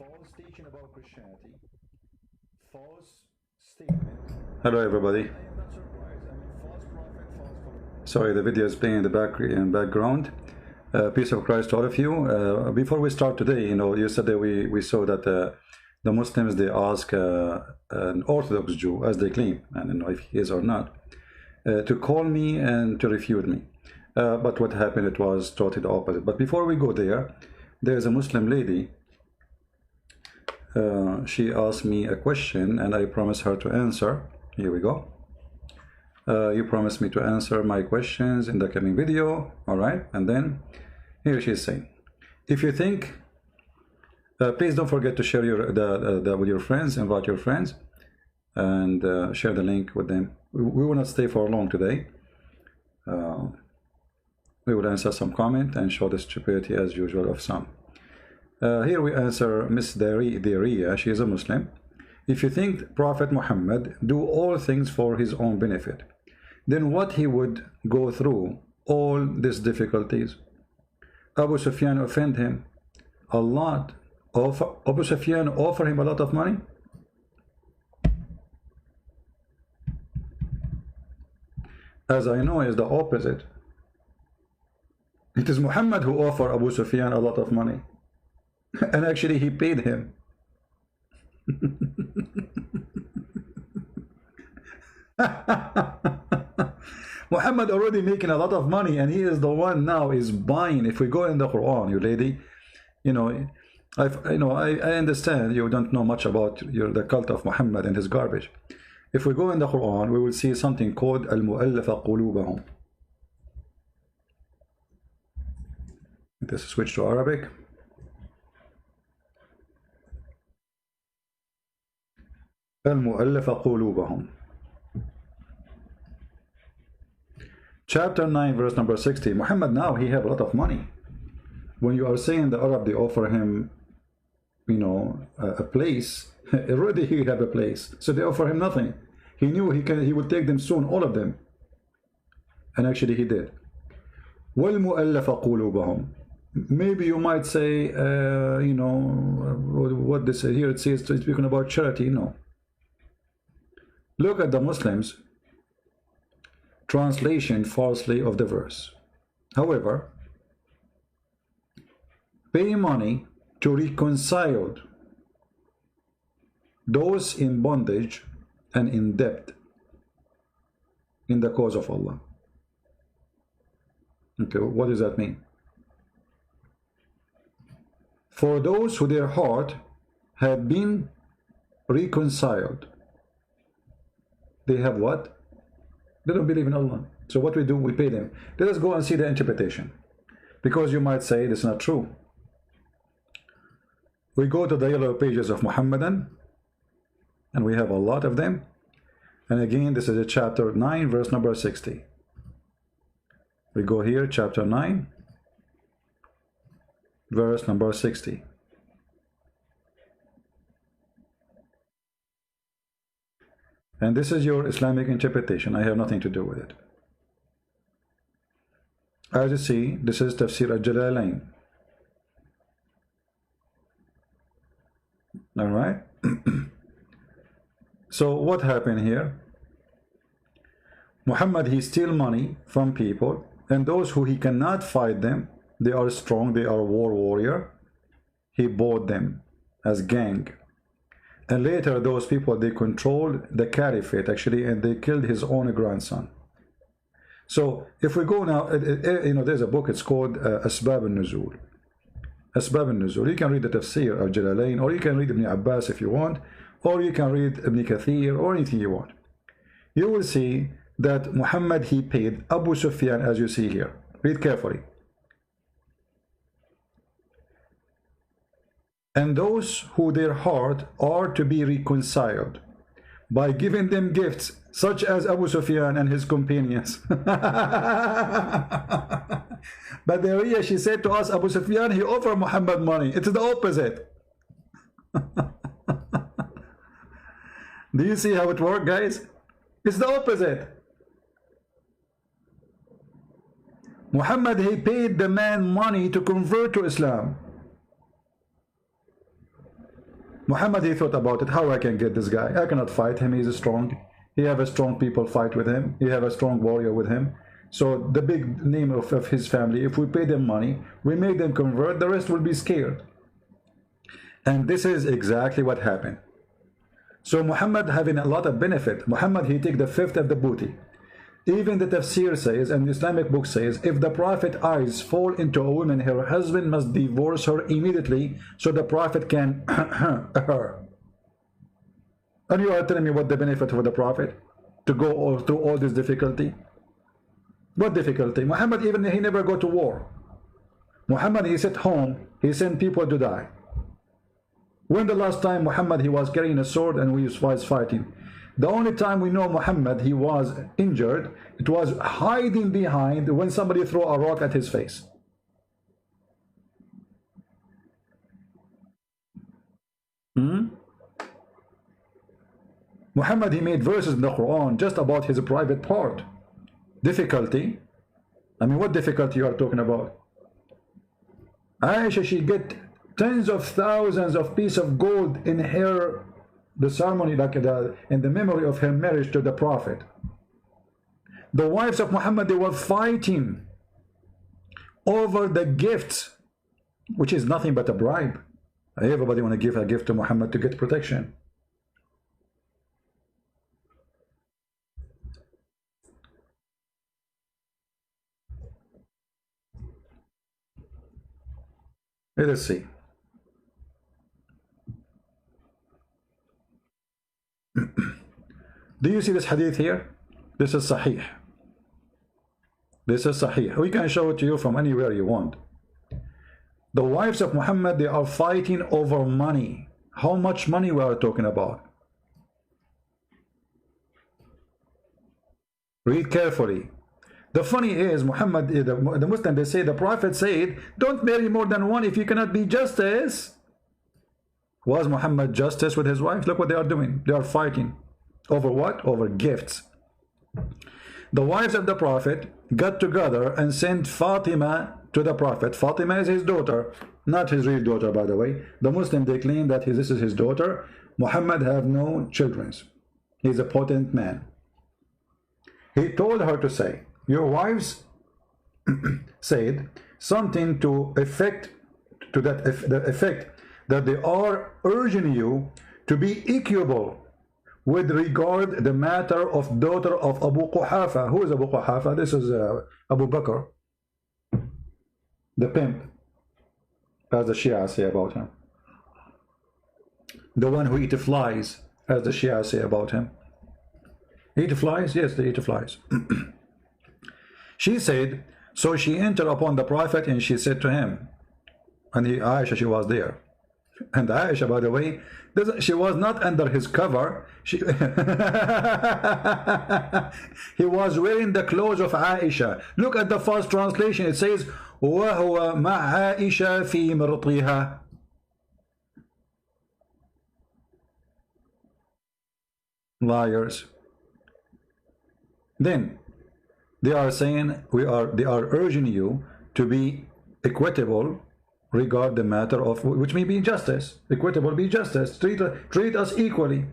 false teaching about Christianity, false statement. Hello everybody. I am not surprised. I mean, false prophet, false follower. Sorry, the video is playing in the background. Peace of Christ to all of you. Before we start today, you know, yesterday we saw that the Muslims, they ask an Orthodox Jew, as they claim, and I don't know if he is or not, to call me and to refute me. But what happened, it was totally the opposite. But before we go there, there's a Muslim lady. She asked me a question and I promised her to answer. Here we go. You promised me to answer my questions in the coming video. All right. And then here she is saying, if you think, please don't forget to share with your friends, invite your friends, and share the link with them. We will not stay for long today. We will answer some comment and show the stupidity as usual of some. Here we answer Miss Daria. She is a Muslim. If you think Prophet Muhammad do all things for his own benefit, then what he would go through all these difficulties? Abu Sufyan offend him a lot. Abu Sufyan offer him a lot of money. As I know, is the opposite. It is Muhammad who offered Abu Sufyan a lot of money. And actually he paid him. Muhammad already making a lot of money, and he is the one now is buying. If we go in the Quran, you lady, you know, I understand you don't know much about the cult of Muhammad and his garbage. If we go in the Quran, we will see something called al-mu'allafa qulubahum. Let's switch to Arabic. Al-mu'allafa qulubahum. Chapter 9, verse number 60. Muhammad now, he have a lot of money. When you are saying the Arab, they offer him, you know, a place, already he have a place. So they offer him nothing. He knew he would take them soon, all of them. And actually he did. وَالْمُؤَلَّفَ قُلُوبَهُمْ. Maybe you might say, you know, what this here it says, it's speaking about charity. No. Look at the Muslims' translation falsely of the verse. However, pay money to reconcile those in bondage and in debt in the cause of Allah. Okay, what does that mean? For those who their heart have been reconciled, they have what? They don't believe in Allah. So what we do, we pay them. Let us go and see the interpretation, because you might say this is not true. We go to the yellow pages of Muhammadan, and we have a lot of them. And again, this is a chapter 9, verse number 60. We go here, chapter 9, verse number 60. And this is your Islamic interpretation. I have nothing to do with it. As you see, this is Tafsir al-Jalalain. All right. So what happened here? Muhammad, he steal money from people, and those who he cannot fight them, they are strong, they are warrior. He bought them as gang. And later those people, they controlled the caliphate actually, and they killed his own grandson. So if we go now, you know, there's a book, it's called Asbab al-Nuzul. Asbab al-Nuzul. You can read the Tafsir of Jalalain, or you can read Ibn Abbas if you want, or you can read Ibn Kathir, or anything you want. You will see that Muhammad, he paid Abu Sufyan, as you see here. Read carefully. And those who their heart are to be reconciled by giving them gifts, such as Abu Sufyan and his companions. But the Ria, she said to us, Abu Sufyan, he offered Muhammad money. It is the opposite. Do you see how it works, guys? It's the opposite. Muhammad, he paid the man money to convert to Islam. Muhammad, he thought about it. How I can get this guy? I cannot fight him. He's strong. He have a strong people fight with him. He have a strong warrior with him. So the big name of his family, if we pay them money, we make them convert, the rest will be scared. And this is exactly what happened. So Muhammad having a lot of benefit. Muhammad, he take the fifth of the booty. Even the tafsir says, and the Islamic book says, if the prophet eyes fall into a woman, her husband must divorce her immediately so the prophet can her. And you are telling me what the benefit for the prophet to go through all this difficulty? What difficulty? Muhammad, even he never go to war. Muhammad, he sat home, he sent people to die. When the last time Muhammad, he was carrying a sword and we was fighting? The only time we know Muhammad, he was injured, it was hiding behind when somebody threw a rock at his face. Muhammad, he made verses in the Quran just about his private part. Difficulty? I mean, what difficulty you are talking about? Aisha, she get tens of thousands of pieces of gold in her the ceremony, like in the memory of her marriage to the Prophet. The wives of Muhammad, they were fighting over the gifts, which is nothing but a bribe. Everybody want to give a gift to Muhammad to get protection. Let us see. Do you see this hadith here? This is Sahih. This is Sahih. We can show it to you from anywhere you want. The wives of Muhammad, they are fighting over money. How much money we are talking about? Read carefully. The funny is, Muhammad, the Muslim, they say, the Prophet said, don't marry more than one if you cannot be justice. Was Muhammad justice with his wife? Look what they are doing. They are fighting. Over what? Over gifts. The wives of the Prophet got together and sent Fatima to the Prophet. Fatima is his daughter, not his real daughter, by the way. The Muslim, they claim that this is his daughter. Muhammad have no children. He's a potent man. He told her to say, your wives said something to the effect that they are urging you to be equable with regard the matter of daughter of Abu Quhafa. Who is Abu Quhafa? This is Abu Bakr, the pimp, as the Shia say about him. The one who eats flies, as the Shia say about him. Eat flies? Yes, they eat flies. She said, so she entered upon the Prophet and she said to him, and Aisha, she was there. And Aisha, by the way, she was not under his cover. He was wearing the clothes of Aisha. Look at the first translation. It says, وَهُوَ مَعْ عَائِشَ فِي مِرْطِهَا. Liars. Then they are saying, they are urging you to be equitable regard the matter of, which may be justice. Equitable be justice. Treat us equally.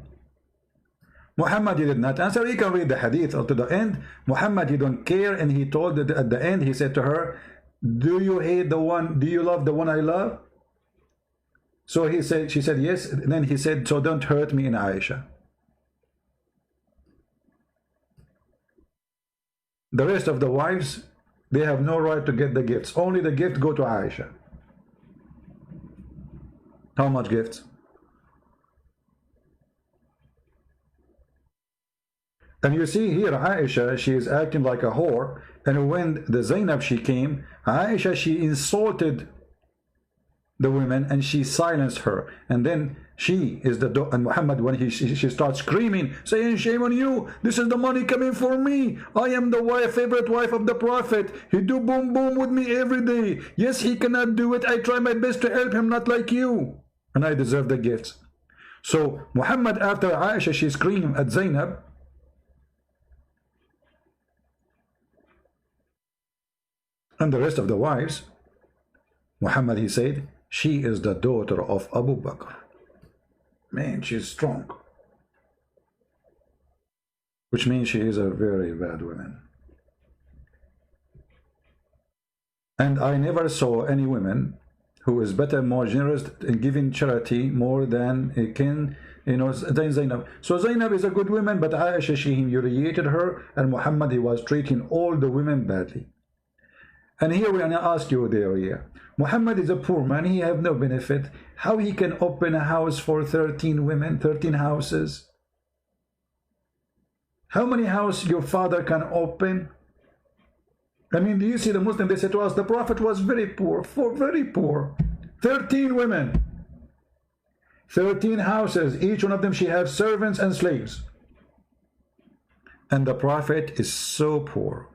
Muhammad, he did not answer. You can read the hadith up to the end. Muhammad, he don't care, and he told that at the end, he said to her, do you hate the one, do you love the one I love? So he said, she said yes. And then he said, so don't hurt me in Aisha. The rest of the wives, they have no right to get the gifts. Only the gift go to Aisha. How much gifts? And you see here, Aisha, she is acting like a whore. And when the Zainab, she came, Aisha, she insulted the women and she silenced her. And then she is the and Muhammad, when she starts screaming, saying, shame on you, this is the money coming for me, I am the favorite wife of the Prophet, he do boom boom with me every day, yes, he cannot do it, I try my best to help him, not like you, and I deserve the gifts. So Muhammad, after Aisha, she screamed at Zainab, and the rest of the wives, Muhammad, he said, she is the daughter of Abu Bakr. Man, she's strong. Which means she is a very bad woman. And I never saw any woman who is better, more generous in giving charity more than a kin, you know, than Zainab. So Zainab is a good woman, but Aisha, she humiliated her, and Muhammad, he was treating all the women badly. And here we are going to ask you there, yeah. Muhammad is a poor man, he have no benefit. How he can open a house for 13 women, 13 houses? How many houses your father can open? I mean, do you see the Muslim, they said to us, the Prophet was very poor, very poor. 13 women, 13 houses, each one of them, she has servants and slaves. And the Prophet is so poor.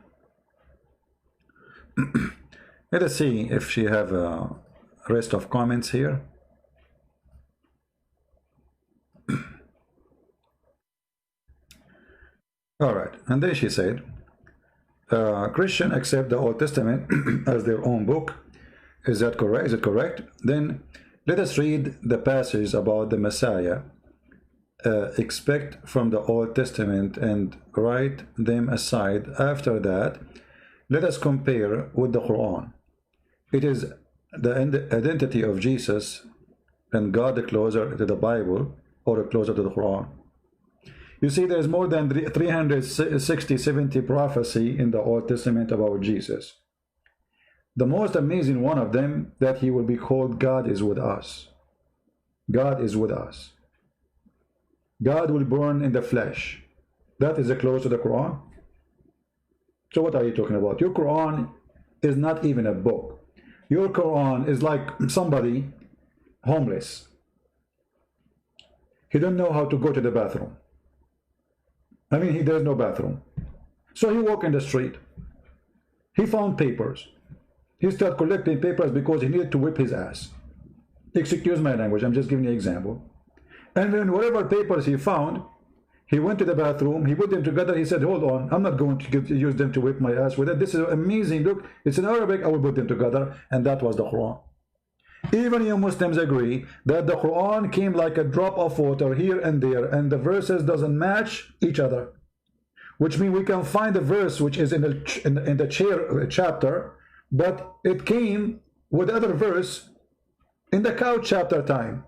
Let us see if she have a rest of comments here. All right, and then she said, Christian accept the Old Testament as their own book. Is that correct? Is it correct? Then let us read the passage about the Messiah. Expect from the Old Testament and write them aside. After that, let us compare with the Quran. It is the identity of Jesus and God closer to the Bible or closer to the Quran. You see, there's more than 370 prophecy in the Old Testament about Jesus. The most amazing one of them, that he will be called God is with us. God is with us. God will burn in the flesh. That is close to the Quran. So what are you talking about? Your Quran is not even a book. Your Quran is like somebody homeless. He don't know how to go to the bathroom. I mean, there's no bathroom. So he walked in the street. He found papers. He started collecting papers because he needed to whip his ass. Excuse my language, I'm just giving you an example. And then whatever papers he found, he went to the bathroom, he put them together, he said, hold on, I'm not going to use them to whip my ass with it. This is amazing, look, it's in Arabic, I will put them together. And that was the Quran. Even you Muslims agree that the Quran came like a drop of water here and there, and the verses doesn't match each other. Which means we can find a verse which is in the chapter, but it came with other verse in the couch chapter time.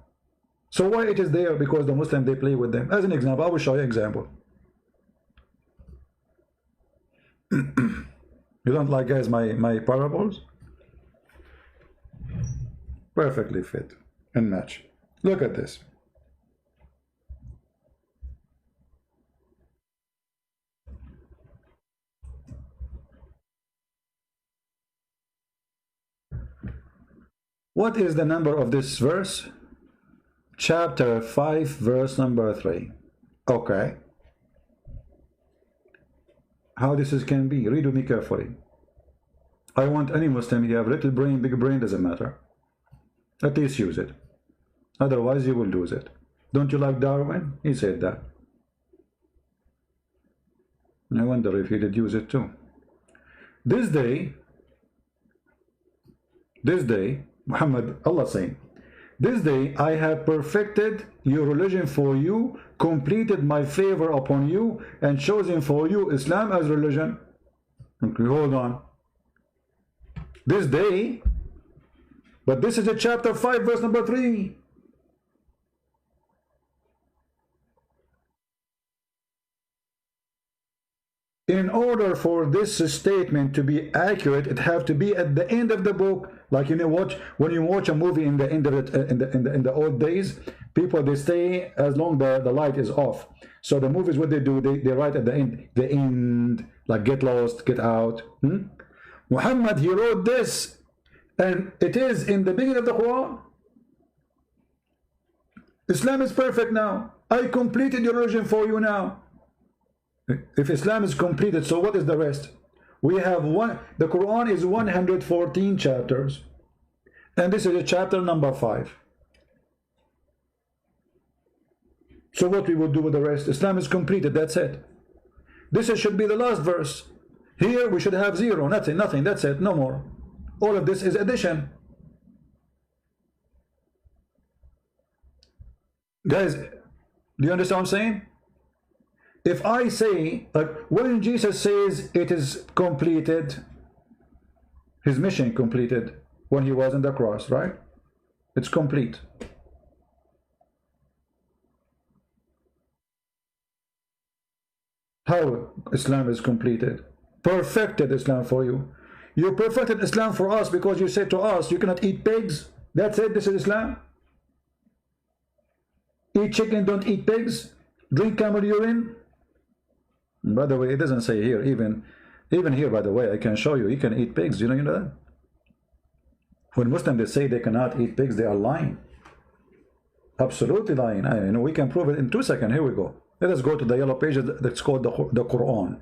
So why it is there? Because the Muslim, they play with them. As an example, I will show you an example. You don't like, guys, my parables? Perfectly fit and match. Look at this. What is the number of this verse? Chapter 5, verse number 3. Okay. How this can be? Read with me carefully. I want any Muslim, you have little brain, big brain, doesn't matter. At least use it. Otherwise you will lose it. Don't you like Darwin? He said that. I wonder if he did use it too. This day, Muhammad, Allah saying, this day I have perfected your religion for you, completed my favor upon you, and chosen for you Islam as religion. Okay, hold on. This day, but this is a chapter 5, verse number 3. In order for this statement to be accurate, it have to be at the end of the book. Like, you know, when you watch a movie in the end of it, in the old days, people, they stay as long the light is off. So the movies, what they do, they write at the end, like get lost, get out. Muhammad, he wrote this, and it is in the beginning of the Quran. Islam is perfect now. I completed your religion for you now. If Islam is completed, so what is the rest? We have the Quran is 114 chapters, and this is a chapter number 5. So what we will do with the rest? Islam is completed, that's it. This should be the last verse. Here we should have 0, nothing, that's it, no more. All of this is addition. Guys, do you understand what I'm saying? If I say, like, when Jesus says it is completed, his mission completed when he was on the cross, right? It's complete. How Islam is completed? Perfected Islam for you. You perfected Islam for us because you said to us, you cannot eat pigs. That's it, this is Islam. Eat chicken, don't eat pigs. Drink camel urine. By the way, it doesn't say here, even here, by the way, I can show you, you can eat pigs. You know that? When Muslims they say they cannot eat pigs, they are lying. Absolutely lying. I know we can prove it in 2 seconds. Here we go. Let us go to the yellow page that's called the Quran.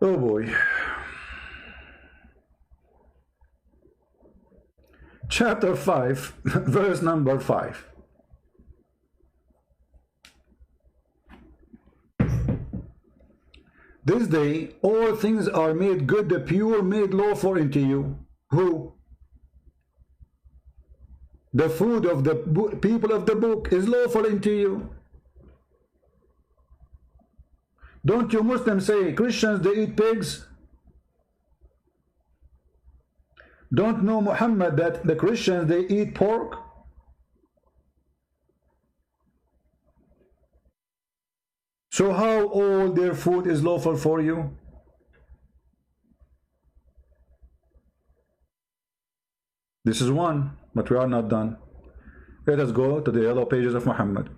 Oh boy. Chapter 5, verse number 5. This day all things are made good, the pure made lawful unto you. Who? The food of the people of the book is lawful unto you. Don't you Muslims say Christians they eat pigs? Don't know Muhammad that the Christians they eat pork? So how all their food is lawful for you? This is one, but we are not done. Let us go to the yellow pages of Muhammad.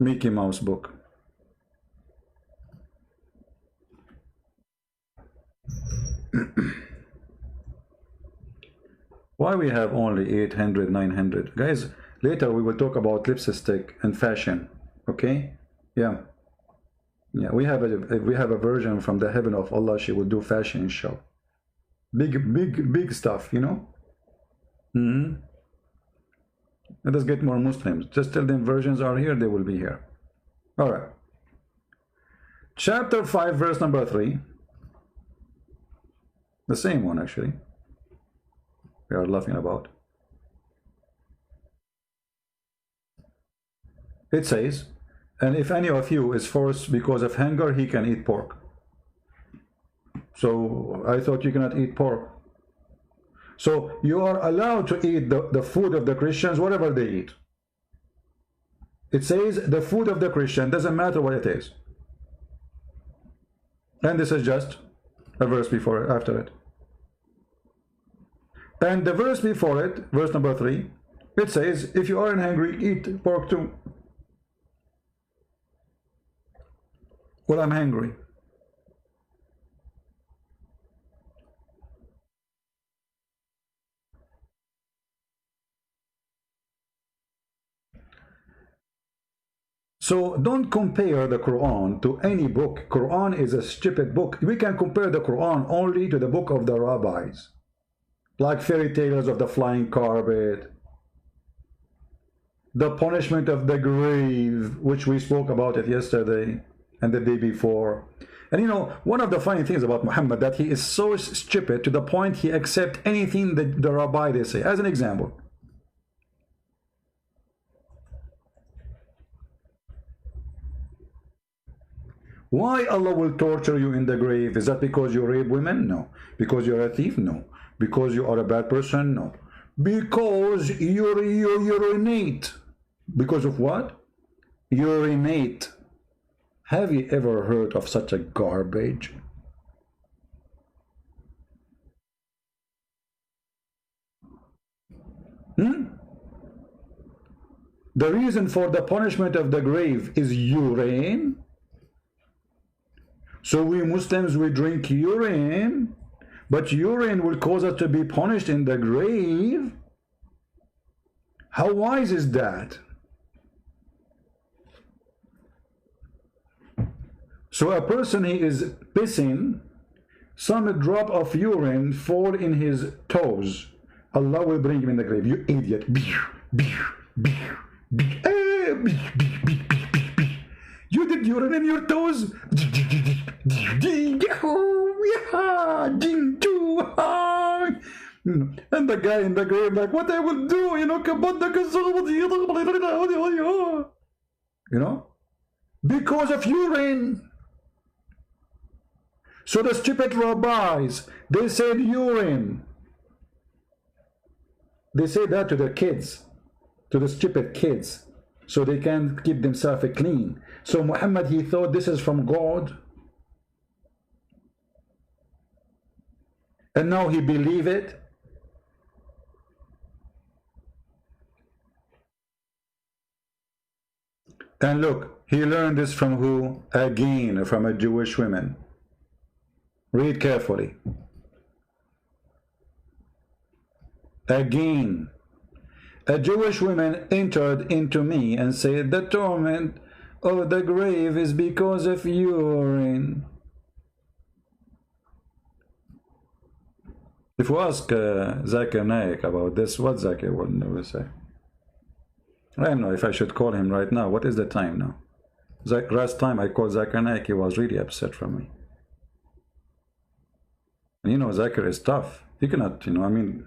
Mickey Mouse book. Why we have only 800, 900? Guys, later we will talk about lipstick and fashion. Okay? Yeah. We have a version from the heaven of Allah. She will do fashion show. Big stuff, you know? Let us get more Muslims. Just tell them versions are here, they will be here. All right. Chapter 5, verse number 3. The same one, actually. We are laughing about. It says, and if any of you is forced because of hunger, he can eat pork. So I thought you cannot eat pork. So you are allowed to eat the food of the Christians, whatever they eat. It says the food of the Christian, doesn't matter what it is. And this is just a verse before, after it. And the verse before it, verse number 3, it says, if you aren't hungry, eat pork too. Well, I'm hungry. So don't compare the Quran to any book. Quran is a stupid book. We can compare the Quran only to the book of the rabbis. Like fairy tales of the flying carpet, the punishment of the grave, which we spoke about it yesterday and the day before. And you know, one of the funny things about Muhammad, that he is so stupid to the point he accepts anything that the rabbi they say. As an example, why Allah will torture you in the grave? Is that because you rape women? No. Because you're a thief? No. Because you are a bad person? No. Because you urinate. Because of what? Urinate. Have you ever heard of such a garbage? The reason for the punishment of the grave is urine. So we Muslims, we drink urine, but urine will cause us to be punished in the grave. How wise is that? So a person, he is pissing, some drop of urine fall in his toes. Allah will bring him in the grave. You idiot. You did urine in your toes. And the guy in the grave like, what I will do, you know, because of urine. So the stupid rabbis, they said urine. They say that to their kids, to the stupid kids, so they can keep themselves clean. So Muhammad, he thought this is from God, and now he believe it. And look, he learned this from who? Again, from a Jewish woman. Read carefully. Again, a Jewish woman entered into me and said, the torment of the grave is because of urine. If we ask Zakir Naik about this, what Zakir will never say? I don't know if I should call him right now. What is the time now? Last time I called Zakir Naik, he was really upset from me. And you know, Zakir is tough. He cannot, you know, I mean,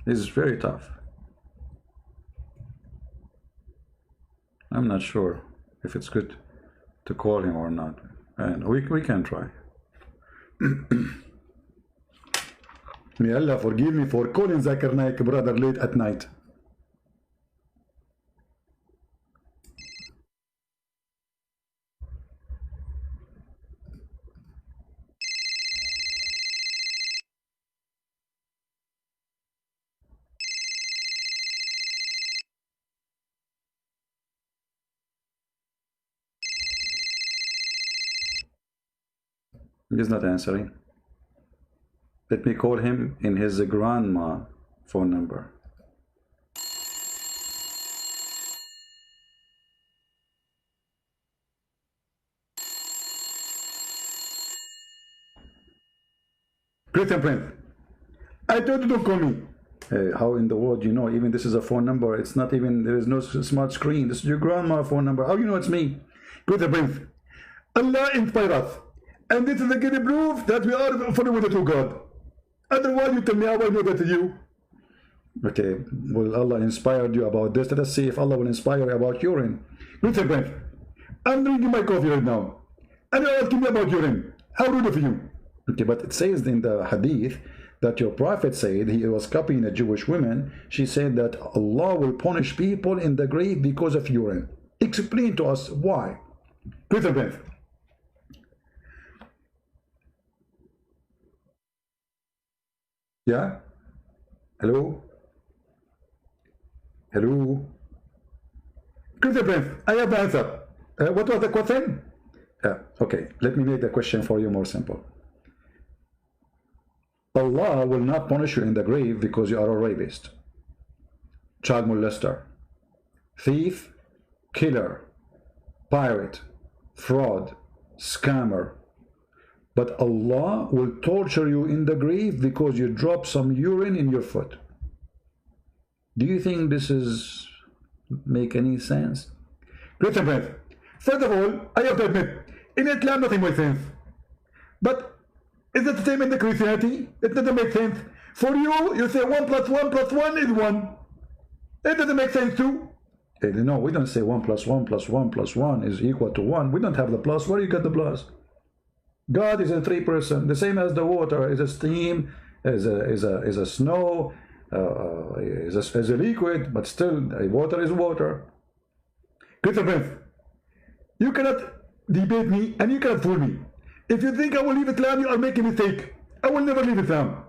he's very tough. I'm not sure if it's good to call him or not. And we can try. May Allah forgive me for calling Zakir Naik brother late at night. He's not answering. Let me call him in his grandma phone number. Christian Prince, I told you to call me. How in the world you know? Even this is a phone number. It's not even, there is no smart screen. This is your grandma phone number. How you know it's me? Christian Prince, Allah inspire us. And this is again a proof that we are following the true God. Otherwise, you tell me how I know that to you. Okay, well, Allah inspired you about this. Let us see if Allah will inspire you about urine. Listen, friend, I'm drinking my coffee right now, and you're asking me about urine. How rude of you. Okay, but it says in the hadith that your prophet said, he was copying a Jewish woman. She said that Allah will punish people in the grave because of urine. Explain to us why. Listen, friend. Yeah? Hello? Hello? Good friends, I have the answer. What was the question? Okay, let me make the question for you more simple. Allah will not punish you in the grave because you are a rapist, child molester, thief, killer, pirate, fraud, scammer. But Allah will torture you in the grave because you dropped some urine in your foot. Do you think this is make any sense? Great friends, first of all, I have to admit, in Islam nothing makes sense. But is it the same in the Christianity? It doesn't make sense. For you, you say 1 plus 1 plus 1 is 1. It doesn't make sense too. No, we don't say 1 plus 1 plus 1 plus 1 is equal to 1. We don't have the plus. Where do you get the plus? God is a 3-person, the same as the water is a steam, is a snow, is a liquid, but still water is water. Christian friends, you cannot debate me and you cannot fool me. If you think I will leave Islam, you are making a mistake. I will never leave Islam,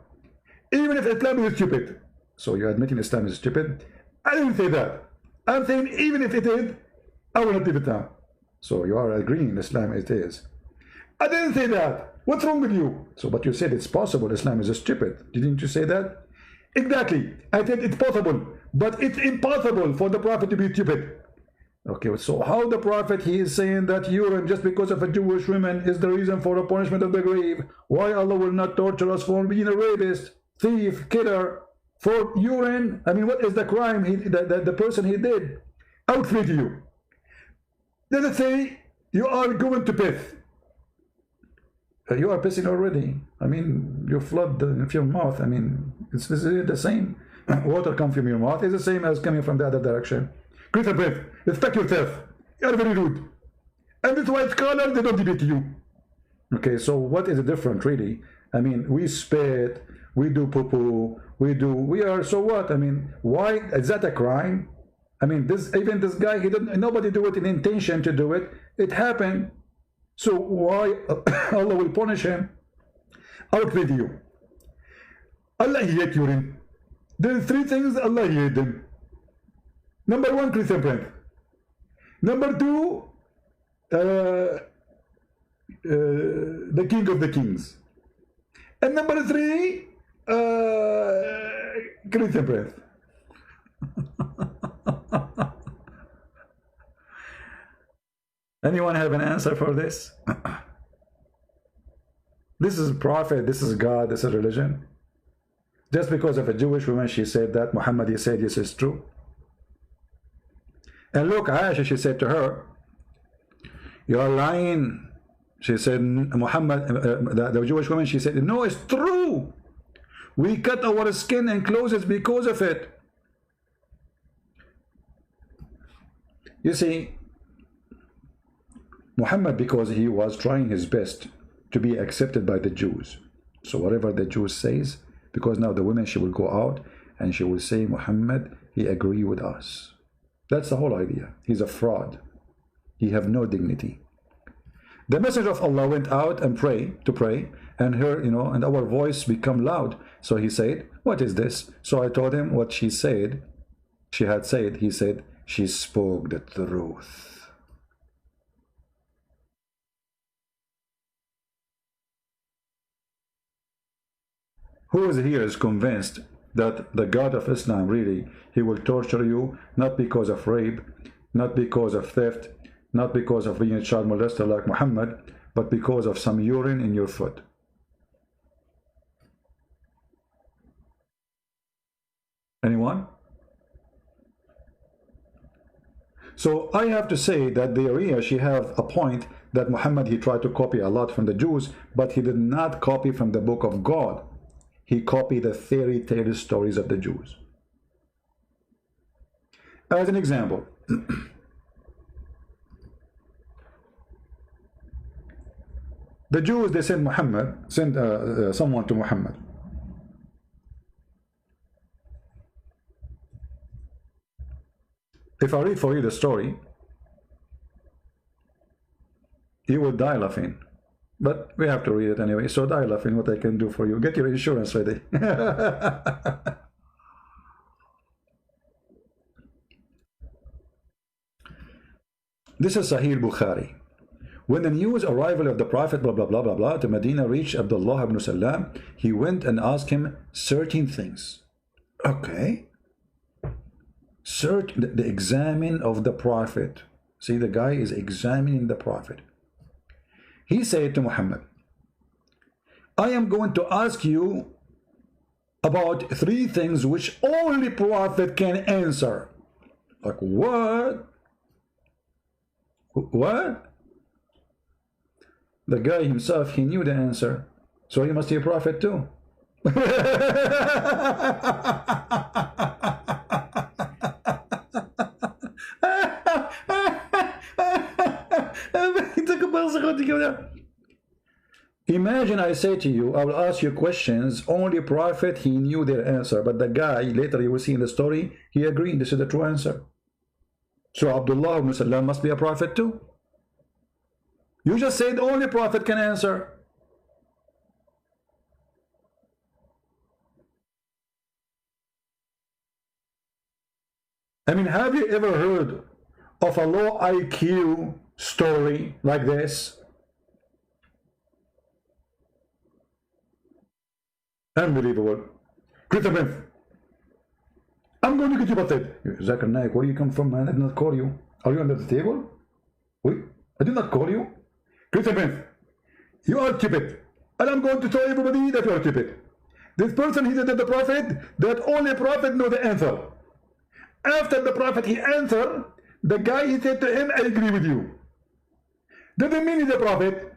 even if Islam is stupid. So you're admitting Islam is stupid? I didn't say that. I'm saying even if it is, I will not leave Islam. So you are agreeing Islam it is. I didn't say that. What's wrong with you? So, but you said it's possible Islam is stupid. Didn't you say that? Exactly. I said it's possible, but it's impossible for the Prophet to be stupid. Okay, so how the Prophet, he is saying that urine just because of a Jewish woman is the reason for the punishment of the grave? Why Allah will not torture us for being a rapist? thief, killer, for urine. I mean, what is the crime the person he did? Outfit you. Let's say you are going to piss. You are pissing already. I mean, you flood your mouth. I mean, it's the same. Water comes from your mouth. It's the same as coming from the other direction. Create a breath. Respect yourself. You are very rude. And this white collar, they don't debate you. Okay, so what is the difference really? I mean, we spit, we do poo-poo, we are, so what? I mean, why is that a crime? I mean, even this guy, nobody do it in intention to do it. It happened. So why Allah will punish him? Outwith you. Allah hate urine. There are three things Allah hate them. Number one, Christian breath. Number two, the king of the kings. And number three, Christian breath. Anyone have an answer for this? This is prophet, this is God, this is religion. Just because of a Jewish woman, she said that, Muhammad, he said, yes, it's true. And look, Aisha, she said to her, you are lying. She said, Muhammad, the Jewish woman, she said, no, it's true. We cut our skin and clothes because of it. You see, Muhammad, because he was trying his best to be accepted by the Jews. So whatever the Jews says, because now the woman, she will go out and she will say, Muhammad, he agree with us. That's the whole idea. He's a fraud. He have no dignity. The messenger of Allah went out and pray, and her, and our voice become loud. So he said, what is this? So I told him what she said. She had said, he said, she spoke the truth. Who is here is convinced that the God of Islam, really, he will torture you, not because of rape, not because of theft, not because of being a child molester like Muhammad, but because of some urine in your foot. Anyone? So I have to say that the Ariya, she have a point that Muhammad, he tried to copy a lot from the Jews, but he did not copy from the book of God. He copied the fairy tale stories of the Jews. As an example, the Jews, they sent someone to Muhammad. If I read for you the story, you will die laughing. But we have to read it anyway, so die laughing. What I can do for you. Get your insurance ready. This is Sahih Bukhari. When the news arrival of the Prophet blah blah blah blah blah to Medina reached Abdullah ibn Salam, he went and asked him certain things. Okay. The examine of the Prophet. See, the guy is examining the Prophet. He said to Muhammad, I am going to ask you about three things which only Prophet can answer. Like, what? What? The guy himself, he knew the answer. So he must be a prophet too. Imagine I say to you, I will ask you questions, only Prophet, he knew their answer, but the guy, later you will see in the story, he agreed, this is the true answer. So Abdullah ibn Salam must be a prophet too. You just said only Prophet can answer. I mean, have you ever heard of a low IQ story like this? Unbelievable. Christopher, I'm going to get you busted. Zakir Naik, where you come from, man? I did not call you. Are you under the table? Wait, I did not call you. Christopher, you are stupid. And I'm going to tell everybody that you are stupid. This person, he said that the Prophet, that only Prophet know the answer. After the Prophet, he answered, the guy, he said to him, I agree with you. Doesn't mean he's a Prophet.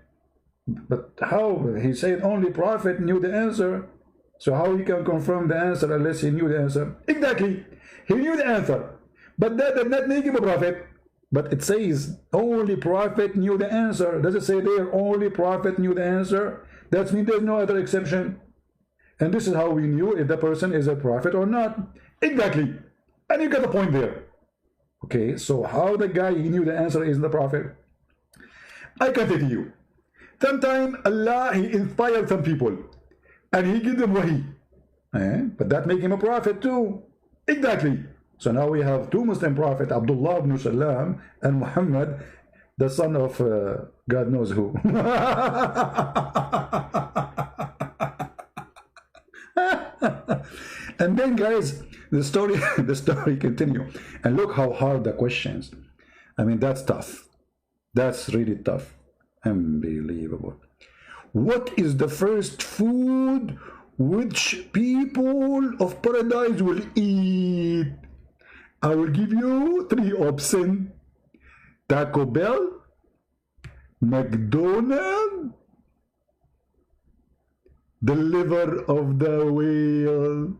But how? He said only Prophet knew the answer. So how he can confirm the answer unless he knew the answer? Exactly. He knew the answer. But that did not make him a Prophet. But it says only Prophet knew the answer. Does it say there only Prophet knew the answer? That means there's no other exception. And this is how we knew if the person is a prophet or not. Exactly. And you got the point there. Okay, so how the guy, he knew the answer isn't the prophet? I can say to you, sometimes Allah, he inspired some people and he give them wahi. But that make him a prophet too. Exactly. So now we have two Muslim prophets, Abdullah ibn Salam and Muhammad, the son of God knows who. And then guys, the story continue. And look how hard the questions. I mean, that's tough. That's really tough. Unbelievable. What is the first food which people of paradise will eat? I will give you three options. Taco Bell, McDonald's, the liver of the whale.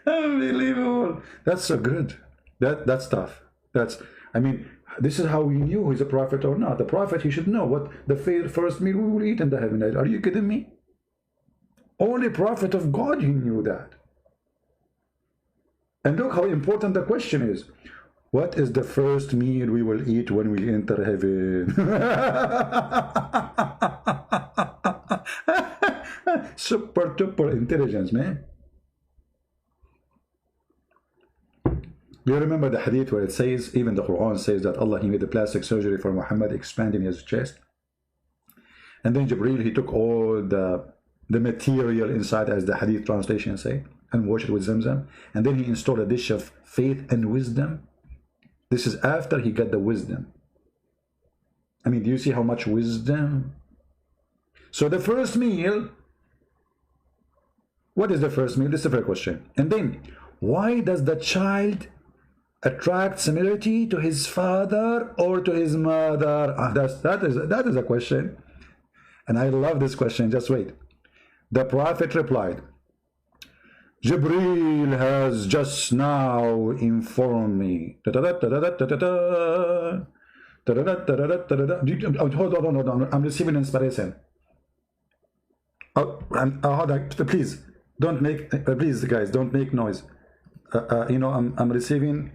Unbelievable. That's so good. That's tough. I mean, this is how we knew he's a prophet or not. The prophet, he should know what the first meal we will eat in the heaven. Are you kidding me? Only prophet of God, he knew that. And look how important the question is. What is the first meal we will eat when we enter heaven? Super duper intelligence, man. Do you remember the hadith where it says, even the Quran says that Allah, he made a plastic surgery for Muhammad, expanding his chest? And then Jibreel, he took all the material inside, as the hadith translation say, and washed it with Zamzam. And then he installed a dish of faith and wisdom. This is after he got the wisdom. I mean, do you see how much wisdom? So the first meal, what is the first meal? This is the first question. And then, why does the child attract similarity to his father or to his mother? That is a question. And I love this question. Just wait. The Prophet replied, Jibreel has just now informed me. Hold on. I'm receiving inspiration. Please don't make. Please, guys, don't make noise. You know, I'm receiving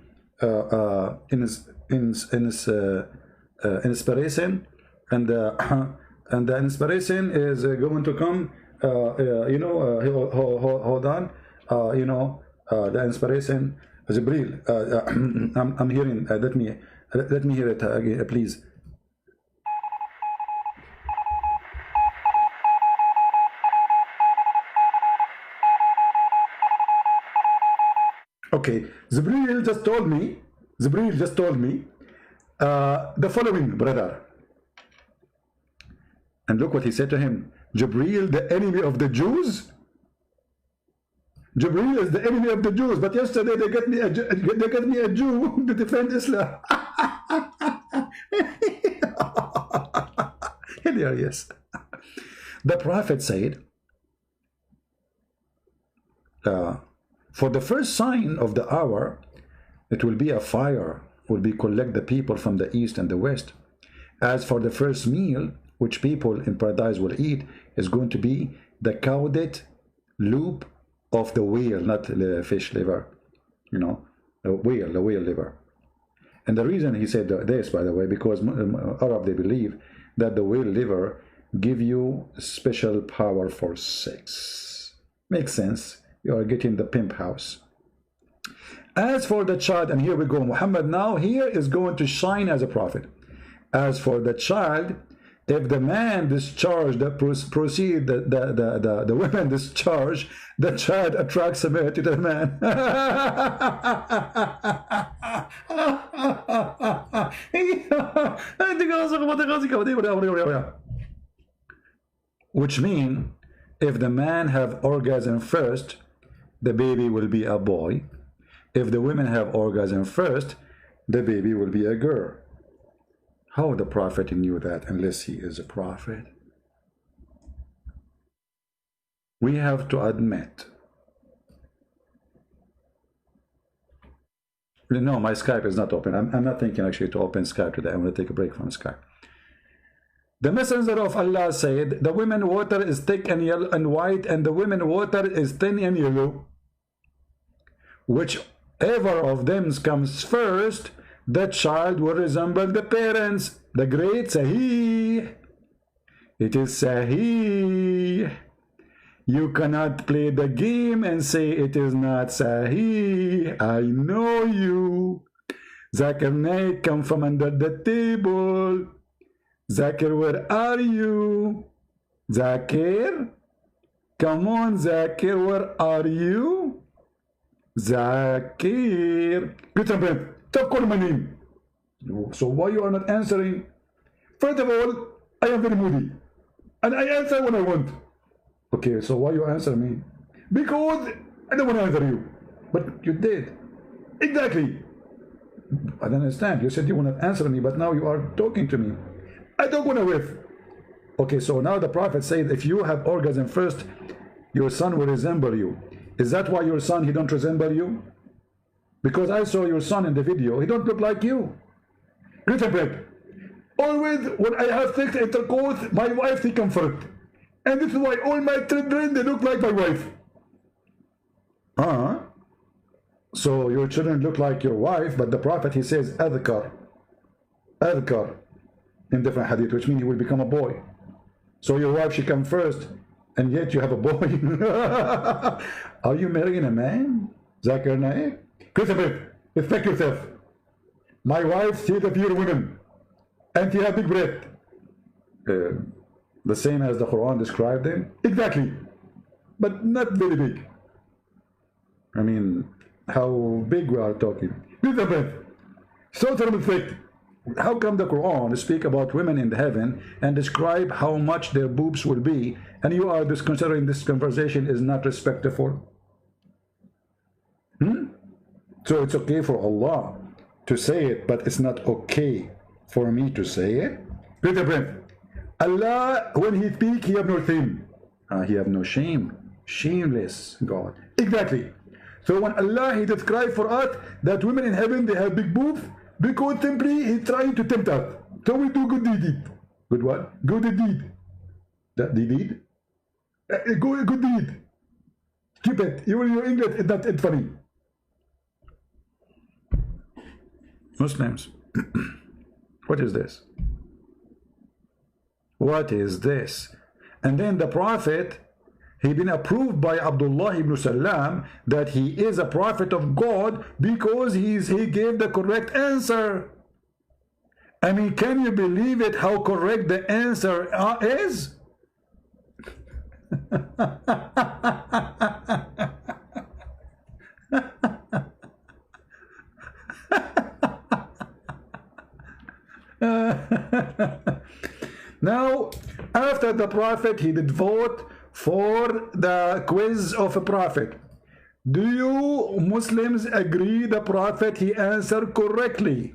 inspiration, and the inspiration is going to come. You know, hold on. You know, the inspiration, Jibreel. I'm hearing. Let me hear it again, please. Okay, Jibreel just told me. The following, brother. And look what he said to him. Jibreel, the enemy of the Jews. Jibreel is the enemy of the Jews, but yesterday they got me a Jew to defend Islam. Hilarious. The Prophet said, for the first sign of the hour, it will be a fire, will be collect the people from the east and the west. As for the first meal, which people in paradise will eat, is going to be the caudate loop of the whale, not the fish liver, you know, the whale liver. And the reason he said this, by the way, because Arab, they believe that the whale liver give you special power for sex. Makes sense. You are getting the pimp house. As for the child, and here we go, Muhammad now here is going to shine as a prophet. As for the child, if the man discharged, proceed, the women discharge, the child attracts similarity to the man. Which means if the man have orgasm first, the baby will be a boy. If the women have orgasm first, the baby will be a girl. How the prophet knew that unless he is a prophet? We have to admit. No, my Skype is not open. I'm not thinking actually to open Skype today. I'm going to take a break from Skype. The messenger of Allah said, the women water is thick and yellow and white, and the women water is thin and yellow. Whichever of them comes first, the child will resemble the parents. The great Sahih. It is Sahih. You cannot play the game and say it is not Sahih. I know you. Zakir Naik come from under the table. Zakir, where are you? Zakir? Come on, Zakir, where are you? Zakir. Stop calling my name. So why you are not answering? First of all, I am very moody. And I answer when I want. Okay, so why you answer me? Because I don't want to answer you. But you did. Exactly. I don't understand. You said you want to answer me, but now you are talking to me. I don't want to whiff. Okay, so now the prophet said, if you have orgasm first, your son will resemble you. Is that why your son, he don't resemble you? Because I saw your son in the video. He don't look like you. Great bread. Always when I have sex intercourse, my wife she comfort. And this is why all my children, they look like my wife. So your children look like your wife, but the prophet, he says, adhkar. Adhkar. In different hadith, which means he will become a boy. So your wife, she comes first, and yet you have a boy. Are you marrying a man? Zakir Naik? Christopher, respect yourself. My wife, she's a pure woman. And she has big breath. The same as the Quran described them? Exactly. But not very big. I mean, how big we are talking. Christopher, social mistake. How come the Quran speak about women in the heaven and describe how much their boobs will be, and you are just considering this conversation is not respectful? So it's okay for Allah to say it, but it's not okay for me to say it? Allah, when he speak, he have no shame. He have no shame. Shameless God. Exactly. So when Allah, he described for us that women in heaven, they have big boobs, because simply he's trying to tempt us. So we do good deed. Good what? Good deed. That the deed? Good deed. Keep it. Your English is not funny. Muslims. What is this? What is this? And then the prophet, he been approved by Abdullah ibn Salam that he is a prophet of God because he gave the correct answer. I mean, can you believe it how correct the answer is? Now, after the prophet, he did vote for the quiz of a prophet. Do you Muslims agree the prophet, he answered correctly?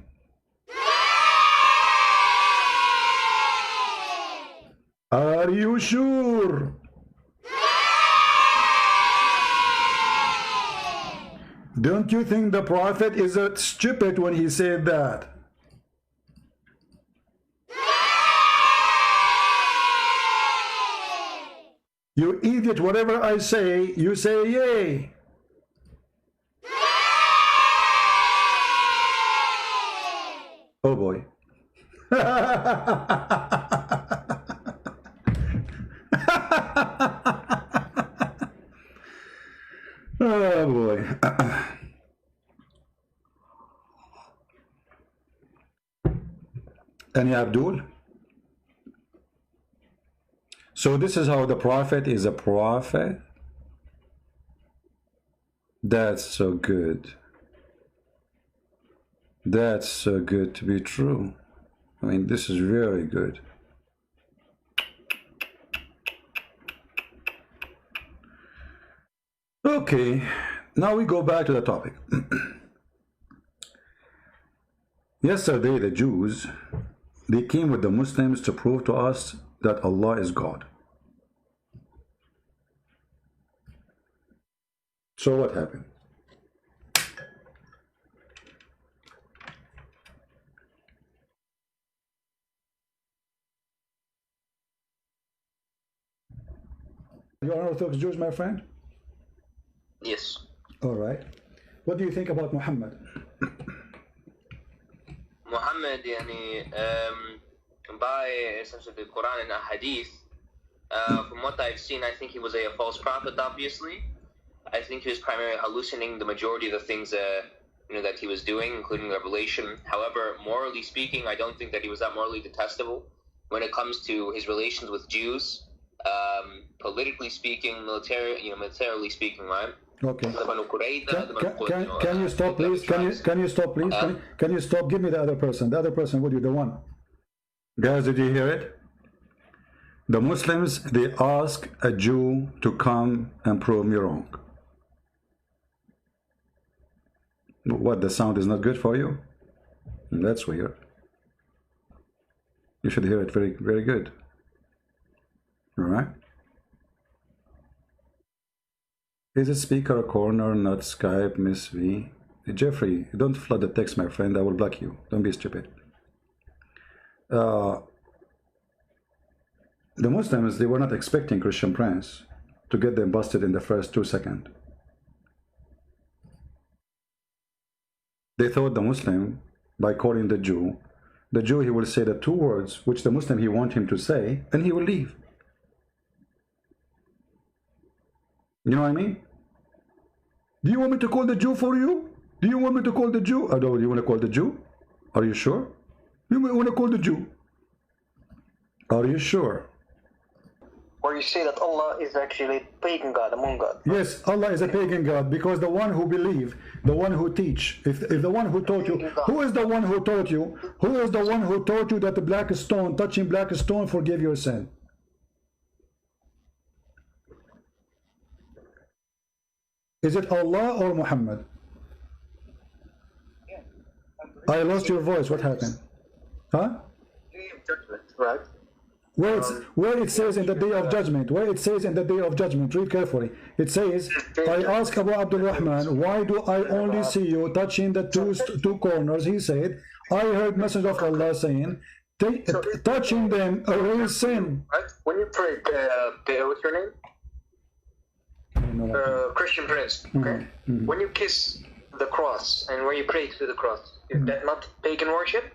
Are you sure? Don't you think the prophet is stupid when he said that? You idiot, whatever I say, you say yay. Oh boy. Oh boy. Any Abdul? So this is how the prophet is a prophet. That's so good. That's so good to be true. I mean, this is very good. Okay, now we go back to the topic. Yesterday, the Jews, they came with the Muslims to prove to us that Allah is God. So what happened? You are Orthodox Jews, my friend? Yes. All right. What do you think about Muhammad? Muhammad, by essentially the Quran and Hadith, from what I've seen, I think he was a false prophet, obviously. I think he was primarily hallucinating the majority of the things that he was doing, including revelation. However, morally speaking, I don't think that he was that morally detestable when it comes to his relations with Jews. Politically speaking, militarily speaking, right? Okay. Can you stop, please? Can you stop, please? Can you stop? Give me the other person. The other person, would you? The one. Guys, did you hear it? The Muslims, they ask a Jew to come and prove me wrong. What, the sound is not good for you? That's weird. You should hear it very, very good. All right. Is it speaker corner, not Skype, Miss V? Jeffrey, don't flood the text, my friend. I will block you. Don't be stupid. The Muslims, they were not expecting Christian Prince to get them busted in the first 2 seconds. They thought the Muslim, by calling the Jew, he will say the 2 words which the Muslim he want him to say, and he will leave. You know what I mean? Do you want me to call the Jew for you? Do you want me to call the Jew? Oh, no, you want to call the Jew? Are you sure? You want to call the Jew? Are you sure? Or you say that Allah is actually a pagan god among gods. Yes, Allah is a pagan god, because the one who believe, the one who teach, if the one who taught you, who is the one who taught you? Who is the one who taught you that the black stone, touching black stone, forgive your sin? Is it Allah or Muhammad? I lost your voice. What happened? Huh? Right. Where it says in the day of judgment, where it says in the day of judgment, read carefully. It says, I asked Abu Abdul Rahman, why do I only see you touching the two corners? He said, I heard Messenger of Allah saying, touching them erase sin. Right? When you pray, what's your name? Christian Prince. Okay. When you kiss the cross and when you pray to the cross, is that not pagan worship?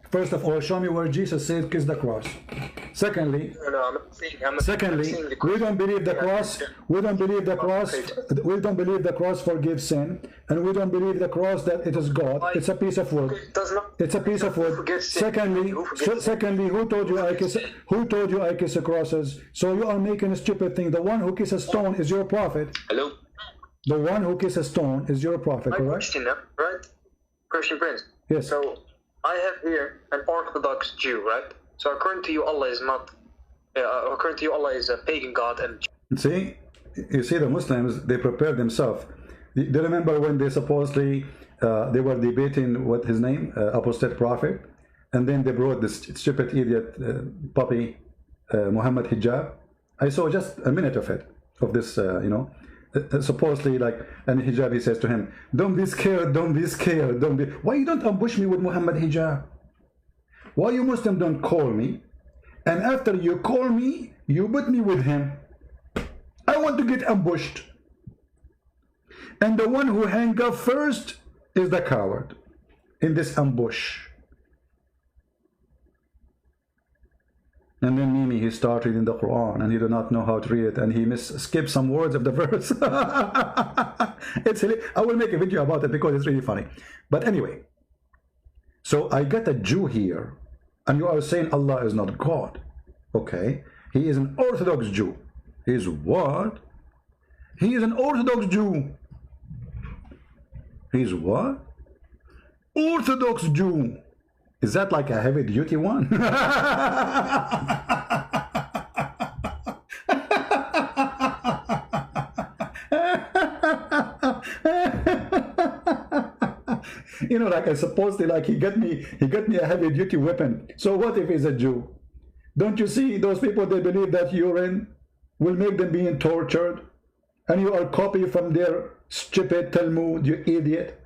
First of all, show me where Jesus said kiss the cross. Secondly, we don't believe the cross. We don't believe the cross. We don't believe the cross forgives sin, and we don't believe the cross that it is God. It's a piece of wood. It's a piece of wood. Secondly, who told you I kiss? Who told you I kiss the crosses? So you are making a stupid thing. The one who kisses stone is your prophet. Hello. The one who kisses stone is your prophet, correct? Right? Christian Prince. Yes. So I have here an Orthodox Jew, right? So according to you, Allah is not. According to you, Allah is a pagan god. And see, you see, the Muslims, they prepare themselves. Do you remember when they supposedly they were debating what his name, Apostate Prophet, and then they brought this stupid idiot puppy, Muhammad Hijab. I saw just a minute of it, of this, supposedly like, and Hijab, he says to him, don't be scared, don't be scared, don't be. Why you don't ambush me with Muhammad Hijab? Why you Muslim don't call me, and after you call me, you put me with him? I want to get ambushed. And the one who hang up first is the coward in this ambush. And then Mimi, he started in the Quran and he did not know how to read it, and he skipped some words of the verse. It's silly. I will make a video about it because it's really funny. But anyway, so I got a Jew here, and you are saying Allah is not God. Okay, he is an Orthodox Jew. He is what? He is an Orthodox Jew. He is what? Orthodox Jew. Is that like a heavy duty one? You know, like I supposedly, like he got me a heavy duty weapon. So what if he's a Jew? Don't you see those people, they believe that urine will make them being tortured, and you are copying from their stupid Talmud, you idiot.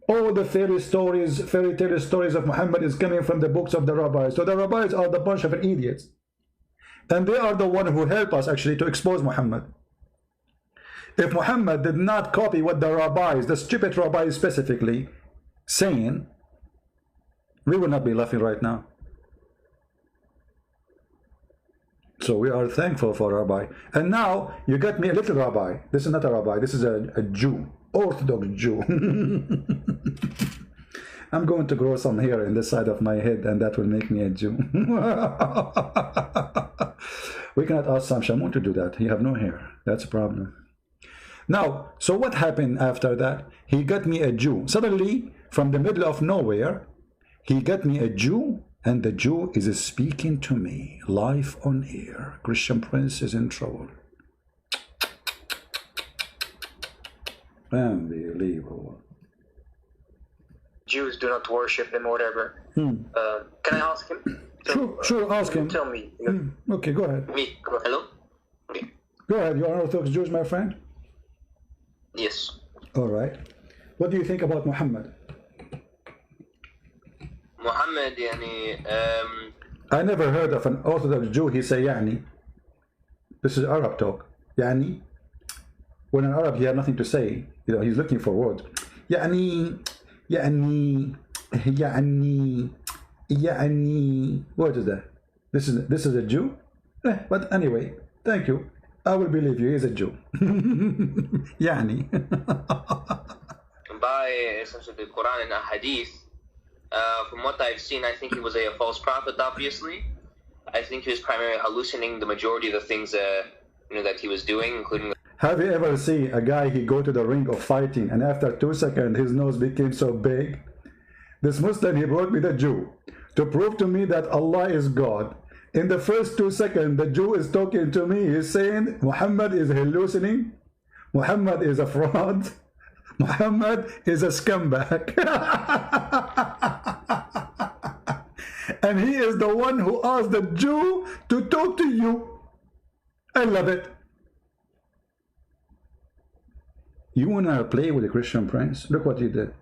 All the fairy tale stories of Muhammad is coming from the books of the rabbis. So the rabbis are the bunch of idiots, and they are the one who help us actually to expose Muhammad. If Muhammad did not copy what the rabbis, the stupid rabbis specifically, saying, we would not be laughing right now. So we are thankful for Rabbi. And now you got me a little rabbi. This is not a rabbi, this is a Jew, Orthodox Jew. I'm going to grow some hair in this side of my head, and that will make me a Jew. We cannot ask some Shamoun to do that. He have no hair. That's a problem. Now, so what happened after that? He got me a Jew. Suddenly, from the middle of nowhere, he got me a Jew, and the Jew is speaking to me live on air. Christian Prince is in trouble. Unbelievable. Jews do not worship him or whatever. Can I ask him? Sure, ask him. Tell me. Okay, go ahead. Me. Hello? Okay. Go ahead. You are Orthodox Jews, my friend? Yes. All right. What do you think about Muhammad? Muhammad, yani, I never heard of an Orthodox Jew, he say يعني. This is Arab talk. يعني. When an Arab, he had nothing to say. You know, he's looking for words. يعني. What is that? This is a Jew? But anyway, thank you. I will believe you. He's a Jew. يعني. By essentially the Quran and Hadith, from what I've seen, I think he was a false prophet, obviously. I think he was primarily hallucinating the majority of the things that he was doing, including... Have you ever seen a guy, he go to the ring of fighting, and after 2 seconds, his nose became so big? This Muslim, he brought me the Jew to prove to me that Allah is God. In the first 2 seconds, the Jew is talking to me. He's saying, Muhammad is hallucinating. Muhammad is a fraud. Muhammad is a scumbag. And he is the one who asked the Jew to talk to you. I love it. You want to play with the Christian Prince? Look what you did.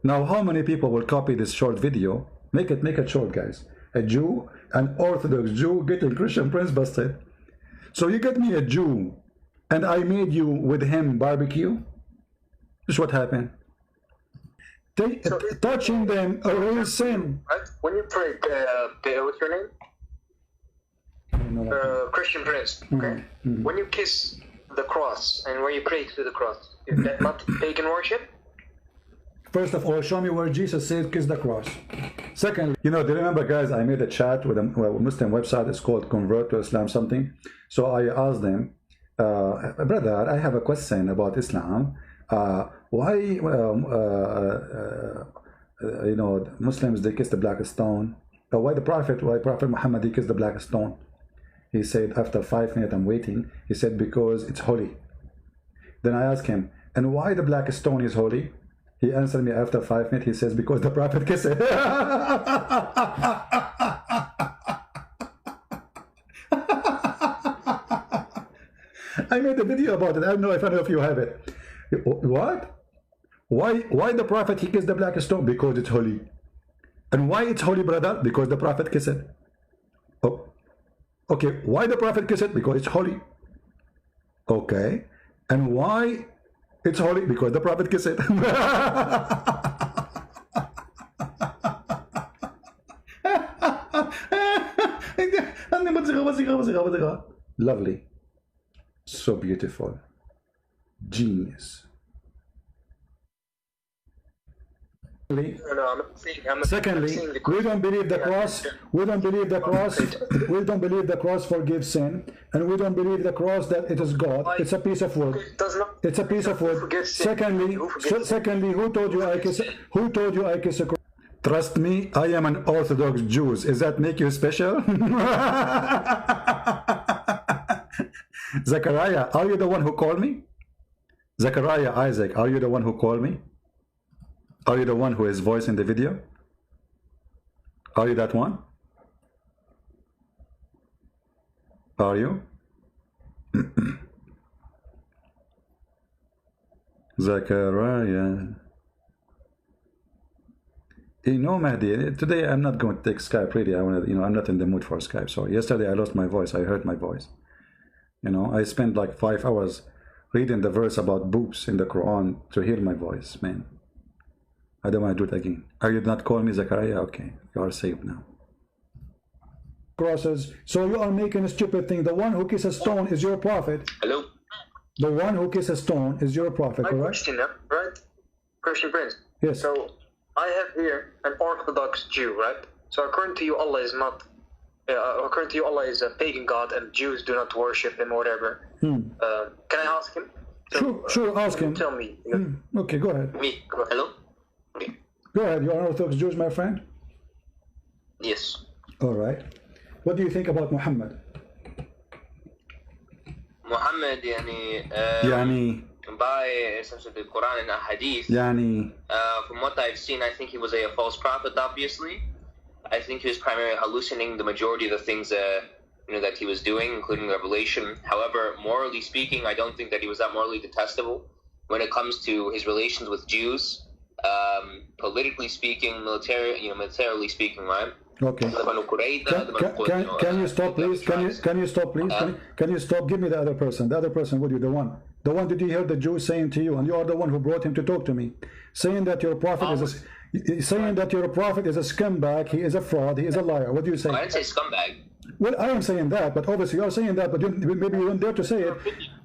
Now, how many people will copy this short video? Make it short, guys. A Jew, an Orthodox Jew, getting Christian Prince busted. So you get me a Jew, and I made you with him barbecue. This is what happened. Touching them a real sin. Right? When you pray, what's your name? Christian Prince. Okay. When you kiss the cross and when you pray to the cross, is that not pagan worship? First of all, show me where Jesus said kiss the cross. Second, you know, do you remember, guys, I made a chat with a Muslim website. It's called Convert to Islam something. So I asked them, brother, I have a question about Islam. Why, you know, Muslims, they kiss the black stone? Why Prophet Muhammad, he kissed the black stone? He said, after 5 minutes, I'm waiting. He said, because it's holy. Then I asked him, and why the black stone is holy? He answered me after 5 minutes. He says, because the Prophet kissed it. I made a video about it. I don't know if any of you have it. What? Why the Prophet, he kissed the black stone? Because it's holy. And why it's holy, brother? Because the Prophet kissed it. Oh. Okay, why the Prophet kissed it? Because it's holy. Okay. And why it's holy? Because the Prophet kissed it. Lovely. So beautiful. Genius. No, I'm not saying. Secondly, we don't believe the cross. We don't believe the cross. We don't believe the cross forgives sin, and we don't believe the cross that it is God. It's a piece of wood. It's a piece of wood. Secondly, who told you I kiss? Who told you I kiss a cross? Trust me, I am an Orthodox Jew. Does that make you special? Zechariah, are you the one who called me? Zechariah, Isaac, are you the one who called me? Are you the one who is voice in the video? Are you that one? Are you? Zechariah. You know, Mahdi, today I'm not going to take Skype, really. I want to, I'm not in the mood for Skype. So yesterday I lost my voice. I heard my voice. I spent like 5 hours reading the verse about boobs in the Quran to hear my voice, man. I don't want to do it again. Are you not calling me Zechariah? Okay, you are saved now. Crosses. So you are making a stupid thing. The one who kisses stone is your prophet. Hello? The one who kisses stone is your prophet, correct? Christian, right? Christian Prince. Yes. So I have here an Orthodox Jew, right? So according to you, Allah is not. According to you, Allah is a pagan god, and Jews do not worship him or whatever. Can I ask him? So, sure, ask him. Tell me. Okay, go ahead. Me. Hello? Okay. Go ahead. You are an Orthodox Jew, my friend? Yes. All right. What do you think about Muhammad? Muhammad, by essentially the Quran and Hadith, from what I've seen, I think he was a false prophet, obviously. I think he was primarily hallucinating the majority of the things that he was doing, including revelation. However, morally speaking, I don't think that he was that morally detestable when it comes to his relations with Jews. Politically speaking, militarily speaking, right? Okay. Can you stop, please? Can you stop, please? Can you stop? Give me the other person. The other person with you, the one. The one did you hear the Jew saying to you, and you are the one who brought him to talk to me, saying that your prophet is a scumbag, he is a fraud, he is a liar. What do you say? I didn't say scumbag. Well, I am saying that, but obviously you are saying that, but maybe you don't dare to say it.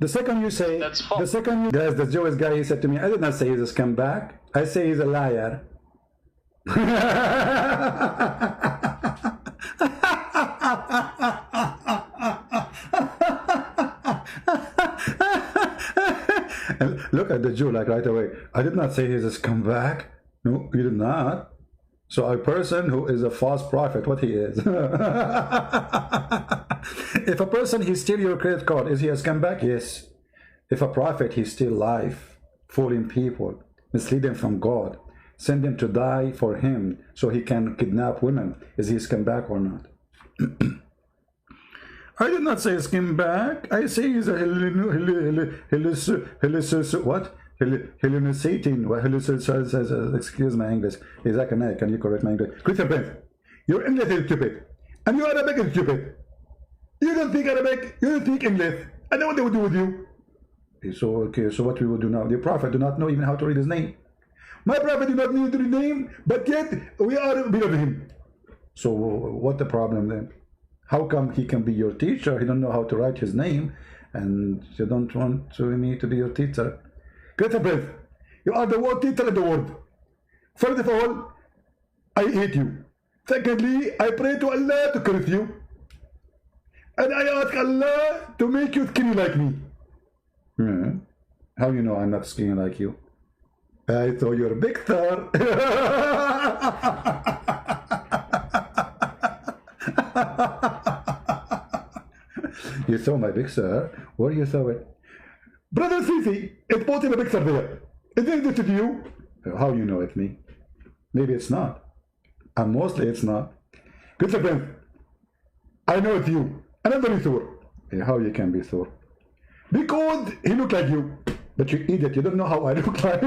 The second you say, that's false. Guys, the Jewish guy, he said to me, I did not say he's a scumbag. I say he's a liar. And look at the Jew like right away. I did not say he's a scumbag. No, you did not. So a person who is a false prophet, what he is. If a person, he steal your credit card, is he a scumbag? Yes. If a prophet, he steal life, fooling people, mislead them from God, send them to die for him so he can kidnap women, is he a scumbag or not? I did not say scumbag. I say he's a Hellenistic. Excuse my English. He's like a can you correct my English? Christian Prince, your English is stupid, and your Arabic is stupid. You don't speak Arabic. You don't speak English. I know what they will do with you. Okay, so what we will do now? The prophet do not know even how to read his name. My prophet do not know to read his name, but yet we are beloved him. So what the problem then? How come he can be your teacher? He don't know how to write his name, and you don't want me to be your teacher? Greater Prince, you are the worst teacher in the world. First of all, I hate you. Secondly, I pray to Allah to curse you, and I ask Allah to make you skinny like me. How you know I'm not skinny like you? I saw your big star. You saw my big star? Where you saw it? Brother Sisi, it's posted a picture there. Is it you? How you know it's me? Maybe it's not. And mostly it's not. Good friend, I know it's you. And I'm very sure. How you can be sure? Because he looked like you. But you idiot, you don't know how I look like.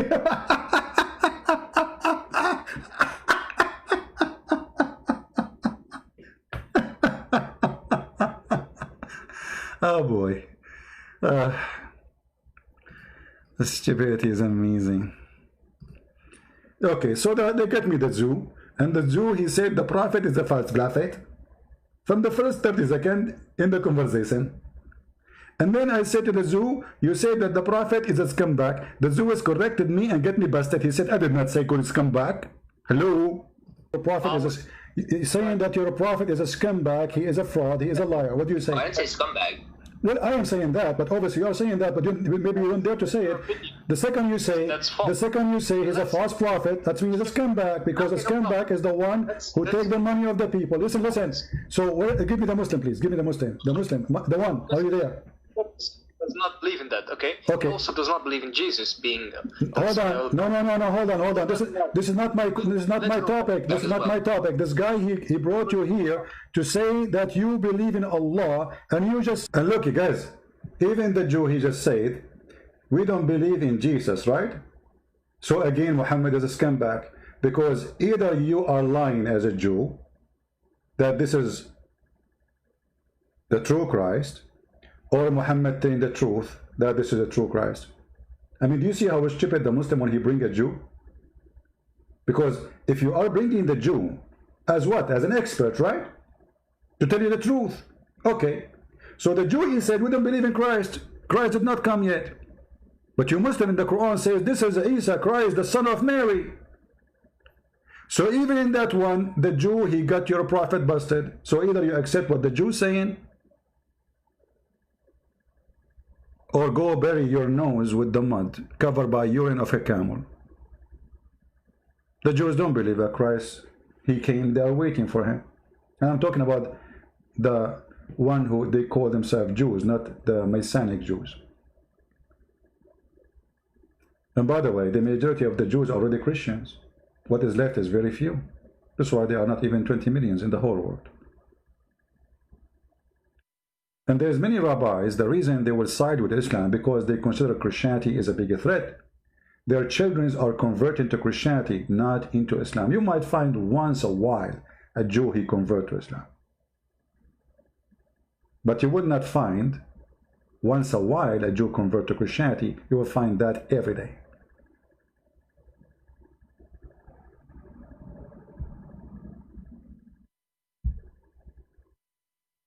Oh boy. The stupidity is amazing. Okay, so they get me the Jew, and the Jew, he said the prophet is a false prophet from the first 30 seconds in the conversation. And then I said to the Jew, you said that the prophet is a scumbag. The Jew has corrected me and get me busted. He said, I did not say good scumbag. Hello? Your prophet is saying that your prophet is a scumbag, he is a fraud, he is a liar. What do you say? I didn't say scumbag. Well, I am saying that, but obviously you are saying that, but maybe you don't dare to say it. The second you say he's a false prophet, that means he's a scumbag, because a scumbag is the one who takes the money of the people. Listen. So give me the Muslim, please. Give me the Muslim. The one. Are you there? Does not believe in that. Okay. He also does not believe in Jesus being. Hold on. No. Hold on. This is not my topic. This is not my topic. This guy he brought you here to say that you believe in Allah, and you just look, you guys. Even the Jew, he just said, we don't believe in Jesus, right? So again, Muhammad is a scumbag, because either you are lying as a Jew that this is the true Christ, or Muhammad telling the truth that this is a true Christ. I mean, do you see how stupid the Muslim when he bring a Jew? Because if you are bringing the Jew as what? As an expert, right? To tell you the truth. Okay. So the Jew, he said, we don't believe in Christ. Christ did not come yet. But you Muslim in the Quran says, this is Isa, Christ, the son of Mary. So even in that one, the Jew, he got your prophet busted. So either you accept what the Jew saying, or go bury your nose with the mud covered by urine of a camel. The Jews don't believe that Christ, he came, they are waiting for him. And I'm talking about the one who they call themselves Jews, not the Messianic Jews. And by the way, the majority of the Jews are already Christians. What is left is very few. That's why there are not even 20 million in the whole world. And there's many rabbis, the reason they will side with Islam, because they consider Christianity is a big threat. Their children are converted to Christianity, not into Islam. You might find once a while a Jew he convert to Islam. But you would not find once a while a Jew convert to Christianity. You will find that every day.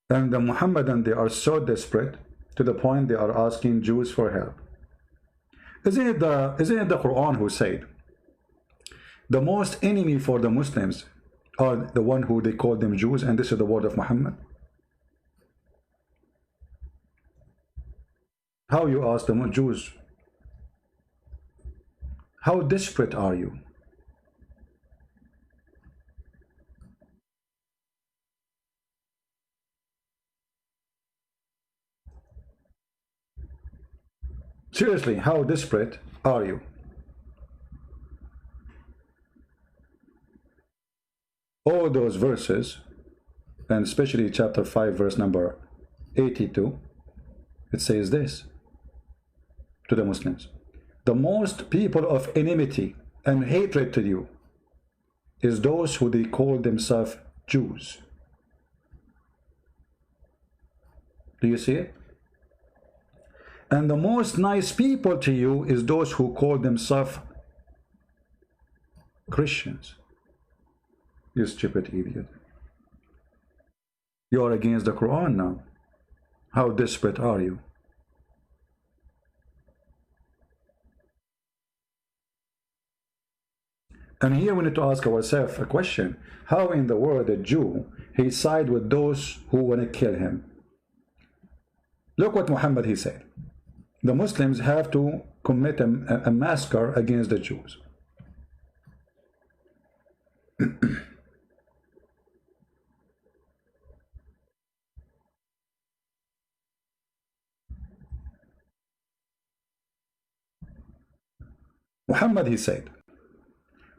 And the Muhammadans, they are so desperate to the point they are asking Jews for help. Isn't it the Quran who said the most enemy for the Muslims are the one who they call them Jews, and this is the word of Muhammad? How you ask the Jews, how desperate are you? Seriously, how desperate are you? All those verses, and especially chapter 5, verse number 82, it says this to the Muslims: the most people of enmity and hatred to you is those who they call themselves Jews. Do you see it? And the most nice people to you is those who call themselves Christians. You stupid idiot. You are against the Quran now. How desperate are you? And here we need to ask ourselves a question. How in the world a Jew, he side with those who want to kill him? Look what Muhammad, he said. The Muslims have to commit a massacre against the Jews. Muhammad, he said,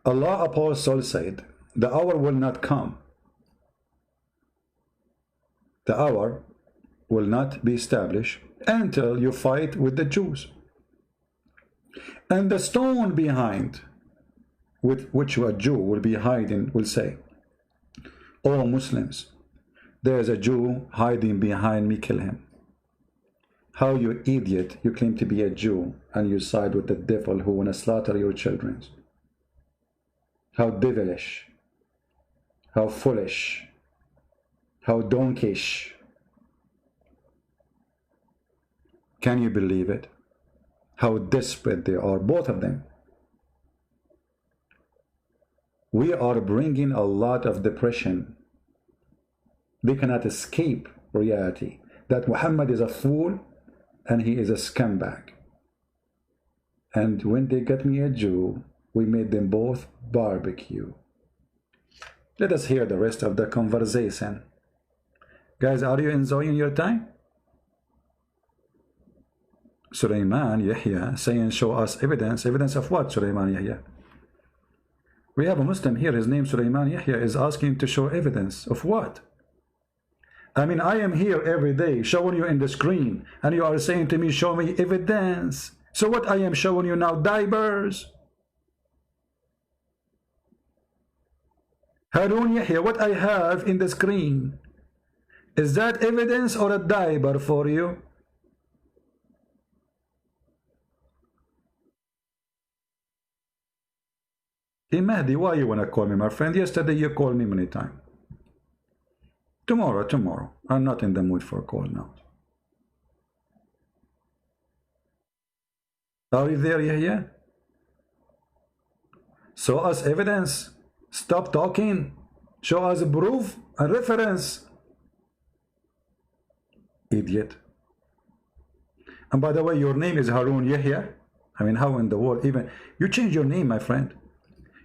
Allah Apostle said, the hour will not come. The hour will not be established until you fight with the Jews. And the stone behind with which a Jew will be hiding will say, "O Muslims, there is a Jew hiding behind me, kill him." How, you idiot, you claim to be a Jew and you side with the devil who want to slaughter your children. How devilish, how foolish, how donkeyish. Can you believe it? How desperate they are, both of them. we are bringing a lot of depression. They cannot escape reality that Muhammad is a fool and he is a scumbag. And when they got me a Jew, we made them both barbecue. Let us hear the rest of the conversation. Guys, are you enjoying your time? Sulaiman Yahya saying, show us evidence. Evidence of what, Sulaiman Yahya? We have a Muslim here, his name Sulaiman Yahya, is asking to show evidence of what? I mean, I am here every day showing you in the screen, and you are saying to me, show me evidence. So what I am showing you now? Diapers. Harun Yahya, what I have in the screen, is that evidence or a diaper for you? Hey Mahdi, why you want to call me, my friend? Yesterday you called me many times. Tomorrow. I'm not in the mood for a call now. Are you there, Yahya? Show us evidence. Stop talking. Show us proof and reference. Idiot. And by the way, your name is Harun Yahya. I mean, how in the world even... You changed your name, my friend.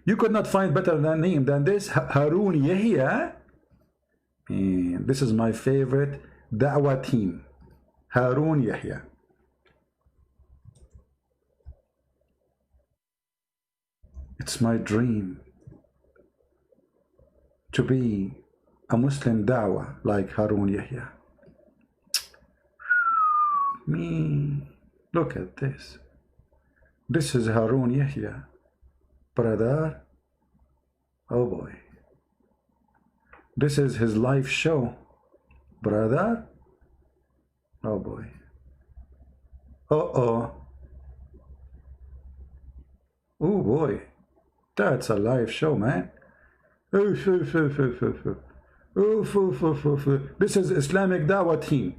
You could not find better name than this, Harun Yahya. And this is my favorite da'wah team, Harun Yahya. It's my dream to be a Muslim da'wah like Harun Yahya. Me, look at this. This is Harun Yahya. Brother, oh boy. This is his live show, brother. Oh boy. Oh boy. That's a live show, man. This is Islamic Dawah team.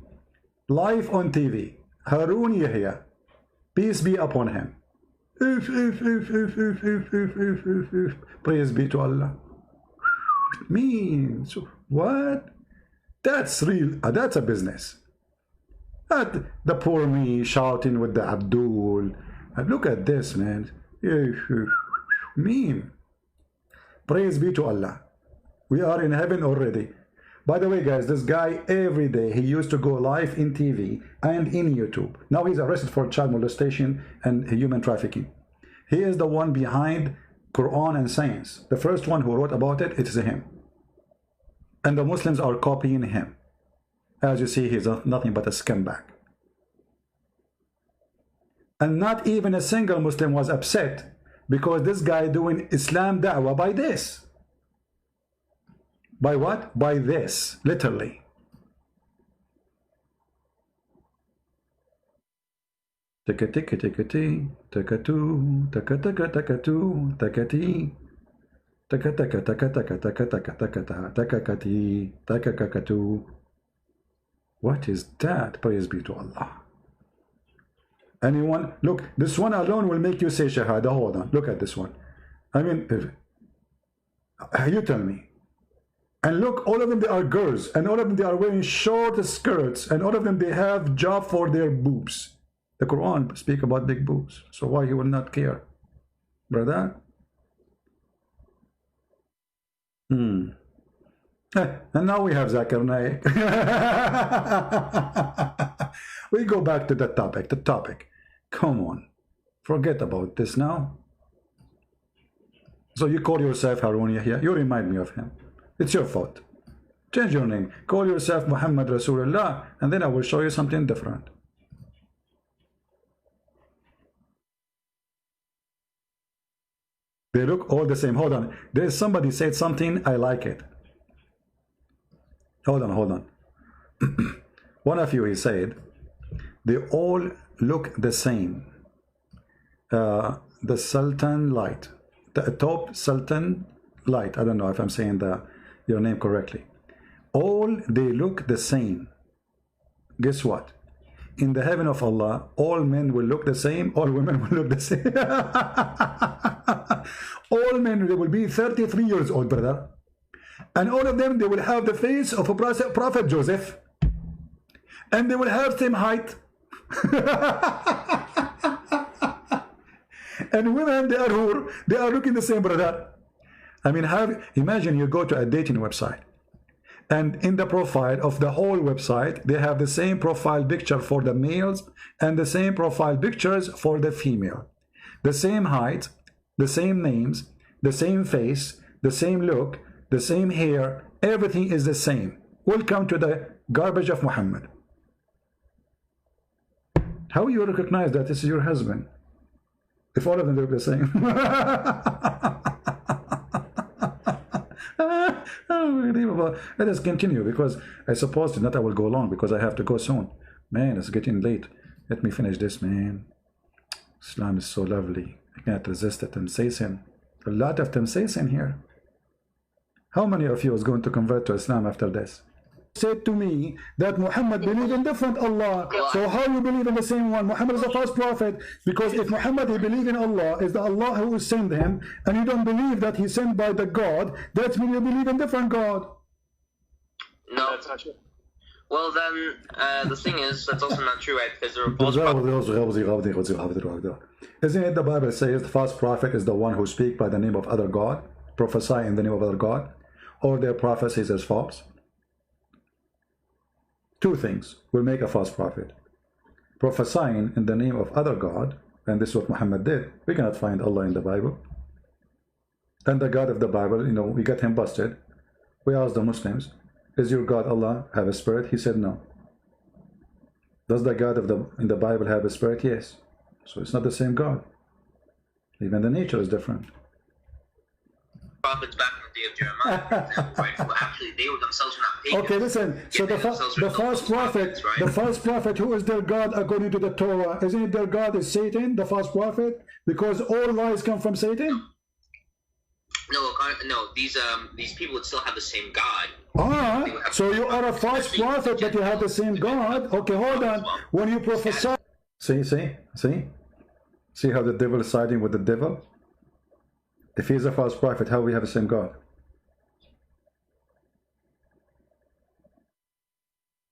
Live on TV. Harun Yahya. Peace be upon him. Praise be to Allah. Means what? That's real. That's a business. Not the poor me shouting with the Abdul. Look at this, man. Mean. Praise be to Allah. We are in heaven already. By the way, guys, this guy every day he used to go live in TV and in YouTube. Now he's arrested for child molestation and human trafficking. He is the one behind Quran and Science. The first one who wrote about it, it is him. And the Muslims are copying him. As you see, he's nothing but a scumbag. And not even a single Muslim was upset because this guy doing Islam da'wah by this. By what? By this, literally. Takati, takatu, takatu, takati, takakatu. What is that? Praise be to Allah. Anyone? Look, this one alone will make you say Shahada. Hold on. Look at this one. I mean, you tell me. And look, all of them, they are girls. And all of them, they are wearing short skirts. And all of them, they have job for their boobs. The Quran speak about big boobs. So why he will not care? Brother? And now we have Zakir Naik. We go back to the topic. Come on. Forget about this now. So you call yourself Harun Yahya. You remind me of him. It's your fault. Change your name. Call yourself Muhammad Rasulullah, and then I will show you something different. They look all the same. Hold on. There's somebody said something. I like it. Hold on. One of you, he said, they all look the same. The Sultan light. The top Sultan light. I don't know if I'm saying your name correctly. All they look the same. Guess what? In the heaven of Allah, all men will look the same, all women will look the same. All all men, they will be 33 years old, brother. And all of them, they will have the face of a Prophet Joseph. And they will have same height. And women, they are looking the same, brother. I mean, imagine you go to a dating website, and in the profile of the whole website, they have the same profile picture for the males and the same profile pictures for the female. The same height, the same names, the same face, the same look, the same hair, everything is the same. Welcome to the garbage of Muhammad. How you recognize that this is your husband if all of them look the same? Unbelievable. Let us continue, because I suppose not I will go long because I have to go soon. Man, it's getting late. Let me finish this, man. Islam is so lovely. I can't resist the temptation. A lot of temptation here. How many of you is going to convert to Islam after this? Said to me that Muhammad believed in different Allah. So how you believe in the same one? Muhammad is the first prophet, because if Muhammad he believe in Allah, is the Allah who sent him, and you don't believe that he sent by the God, that means you believe in different God. No, that's not true. Well then, the thing is, that's also not true, right? Because there are false prophets. Isn't it the Bible says the false prophet is the one who speaks by the name of other God, prophesy in the name of other God, or their prophecies is false? Two things will make a false prophet: prophesying in the name of other God, and this is what Muhammad did. We cannot find Allah in the Bible. And the God of the Bible, you know, we got him busted. We asked the Muslims, is your God Allah have a spirit? He said no. Does the God in the Bible have a spirit? Yes. So it's not the same God. Even the nature is different. Prophets back in the day of Jeremiah, for example, right? Well, actually, they themselves were not pagans. Okay, listen. So the false prophet, right? the false prophet, who is their God according to the Torah? Isn't it their God is Satan, the false prophet? Because all lies come from Satan. No, these people would still have the same God. So you are a false prophet, but you have the same God. Okay, hold on. When you prophesy, see how the devil is siding with the devil. If he is a false prophet, how we have the same God?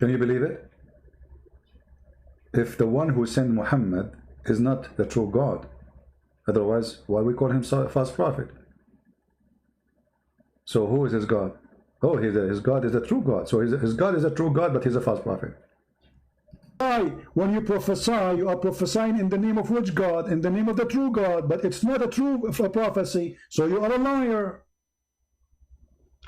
Can you believe it? If the one who sent Muhammad is not the true God, otherwise, why we call him a false prophet? So who is his God? Oh, his God is a true God. So his God is a true God, but he's a false prophet. When you prophesy, you are prophesying in the name of which God? In the name of the true God, but it's not a true prophecy, so you are a liar.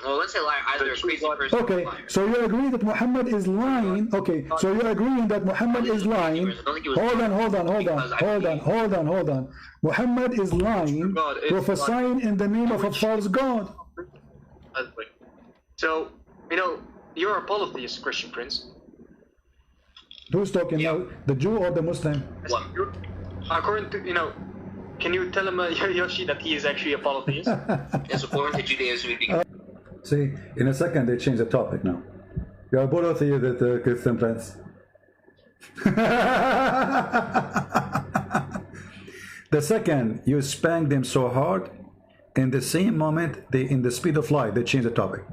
Well, let's say liar, either a crazy person or a liar. So you agree that Muhammad is lying. Okay, so you're agreeing that Muhammad is lying. Hold on. Muhammad is lying, prophesying in the name of a false God. So, you know, you're a polytheist, Christian Prince. Who's talking now? The Jew or the Muslim? According to, you know, can you tell him, Yoshi, that he is actually a polytheist? Yes, according to Judaism, see, in a second they change the topic now. You are polytheist, the Christian Prince. The second you spank them so hard, in the same moment, in the speed of light, they change the topic.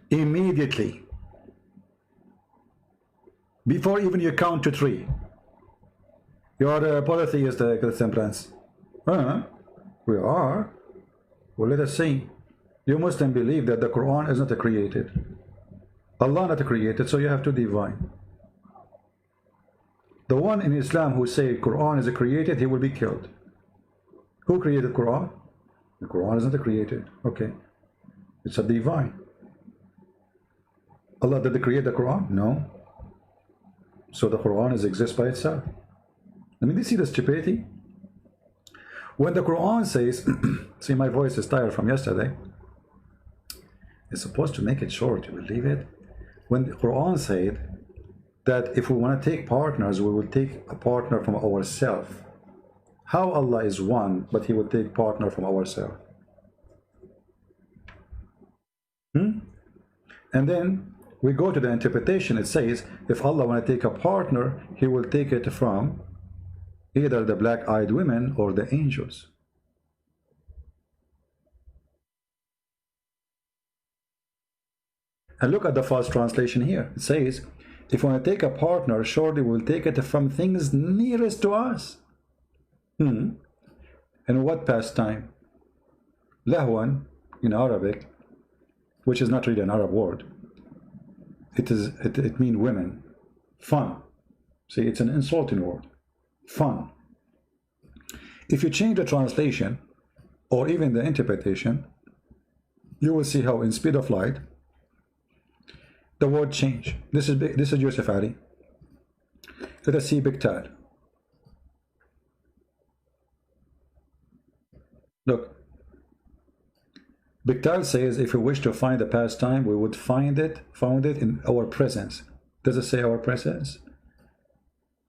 Immediately, before even you count to 3, you are a polytheist, Christian Prince. We are. Well, let us see. You Muslim believe that the Quran is not created. Allah not created, so you have to divine. The one in Islam who say Quran is created, he will be killed. Who created Quran? The Quran is not created. Okay. It's a divine. Allah did create the Quran? No. So the Quran exists by itself. I mean, do you see the stupidity? When the Quran says, see, my voice is tired from yesterday. It's supposed to make it short, you believe it? When the Quran said that if we want to take partners, we will take a partner from ourselves. How Allah is one, but he will take partner from ourselves? And then we go to the interpretation. It says, if Allah want to take a partner, he will take it from either the black-eyed women or the angels. And look at the false translation here. It says, if we want to take a partner, surely we'll take it from things nearest to us. And what pastime? Lahwan in Arabic, which is not really an Arab word. It means women. Fun. See, it's an insulting word. Fun. If you change the translation or even the interpretation, you will see how in speed of light the word change. This is Yusuf Ali. Let us see Biktal. Look, Biktal says, if we wish to find a pastime, we would found it in our presence. Does it say our presence?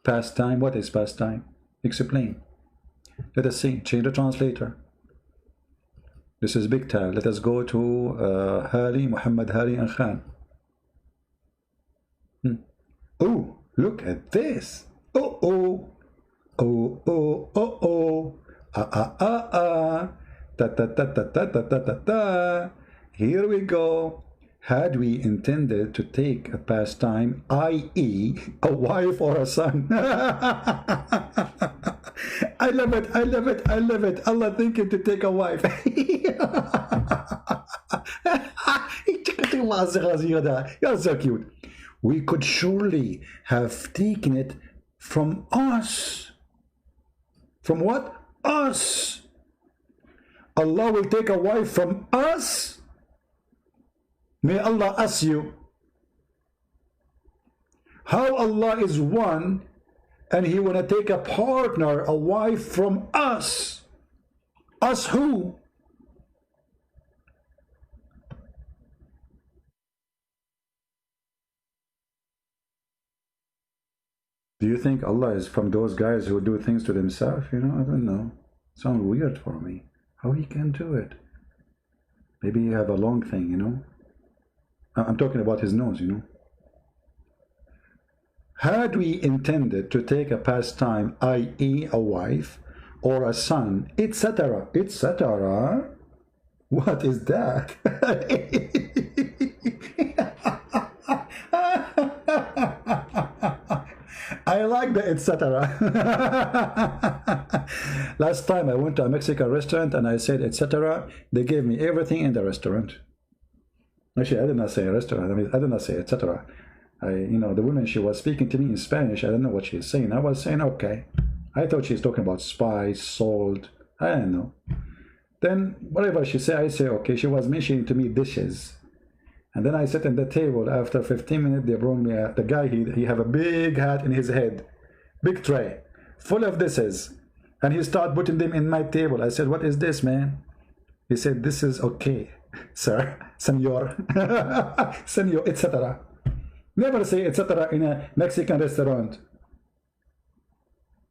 Pastime, what is pastime? Explain. Let us see, change the translator. This is Biktal. Let us go to Muhammad Hari and Khan. Oh, look at this. Oh. Here we go. Had we intended to take a pastime, i.e. a wife or a son. I love it. Allah thinking to take a wife. You're so cute. We could surely have taken it from us. From what? Us. Allah will take a wife from us. May Allah ask you how Allah is one and He want to take a partner, a wife from us. Us who? Do you think Allah is from those guys who do things to themselves? You know, I don't know. Sounds weird for me. How He can do it? Maybe you have a long thing, you know. I'm talking about His nose, you know. Had we intended to take a pastime, i.e. a wife or a son, etc., etc., what is that? I like the etc. Last time I went to a Mexican restaurant and I said etc. They gave me everything in the restaurant. Actually, I did not say a restaurant. I mean, I did not say etc. You know, the woman, she was speaking to me in Spanish. I don't know what she's saying. I was saying okay. I thought she's talking about spice, salt. I don't know. Then whatever she said, I say okay. She was mentioning to me dishes. And then I sat at the table. After 15 minutes, they brought me the guy. He have a big hat in his head, big tray, full of dishes, and he started putting them in my table. I said, "What is this, man?" He said, "This is okay, sir, senor, senor, etc." Never say etc. in a Mexican restaurant.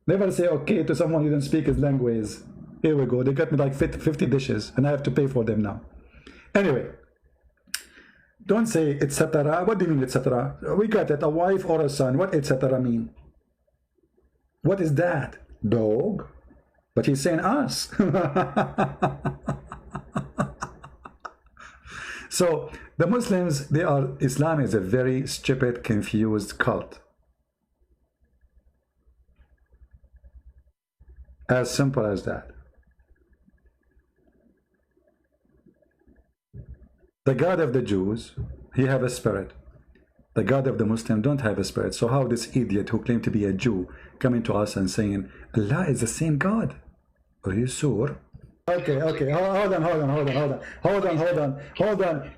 Never say okay to someone you don't speak his language. Here we go. They got me like 50 dishes, and I have to pay for them now. Anyway. Don't say etc. What do you mean etc.? We got it. A wife or a son. What etc. mean? What is that? Dog? But he's saying us. So the Muslims, Islam is a very stupid, confused cult. As simple as that. The God of the Jews, He have a spirit. The God of the Muslim don't have a spirit. So how this idiot who claimed to be a Jew coming to us and saying Allah is the same God? Are you sure? Okay, hold on.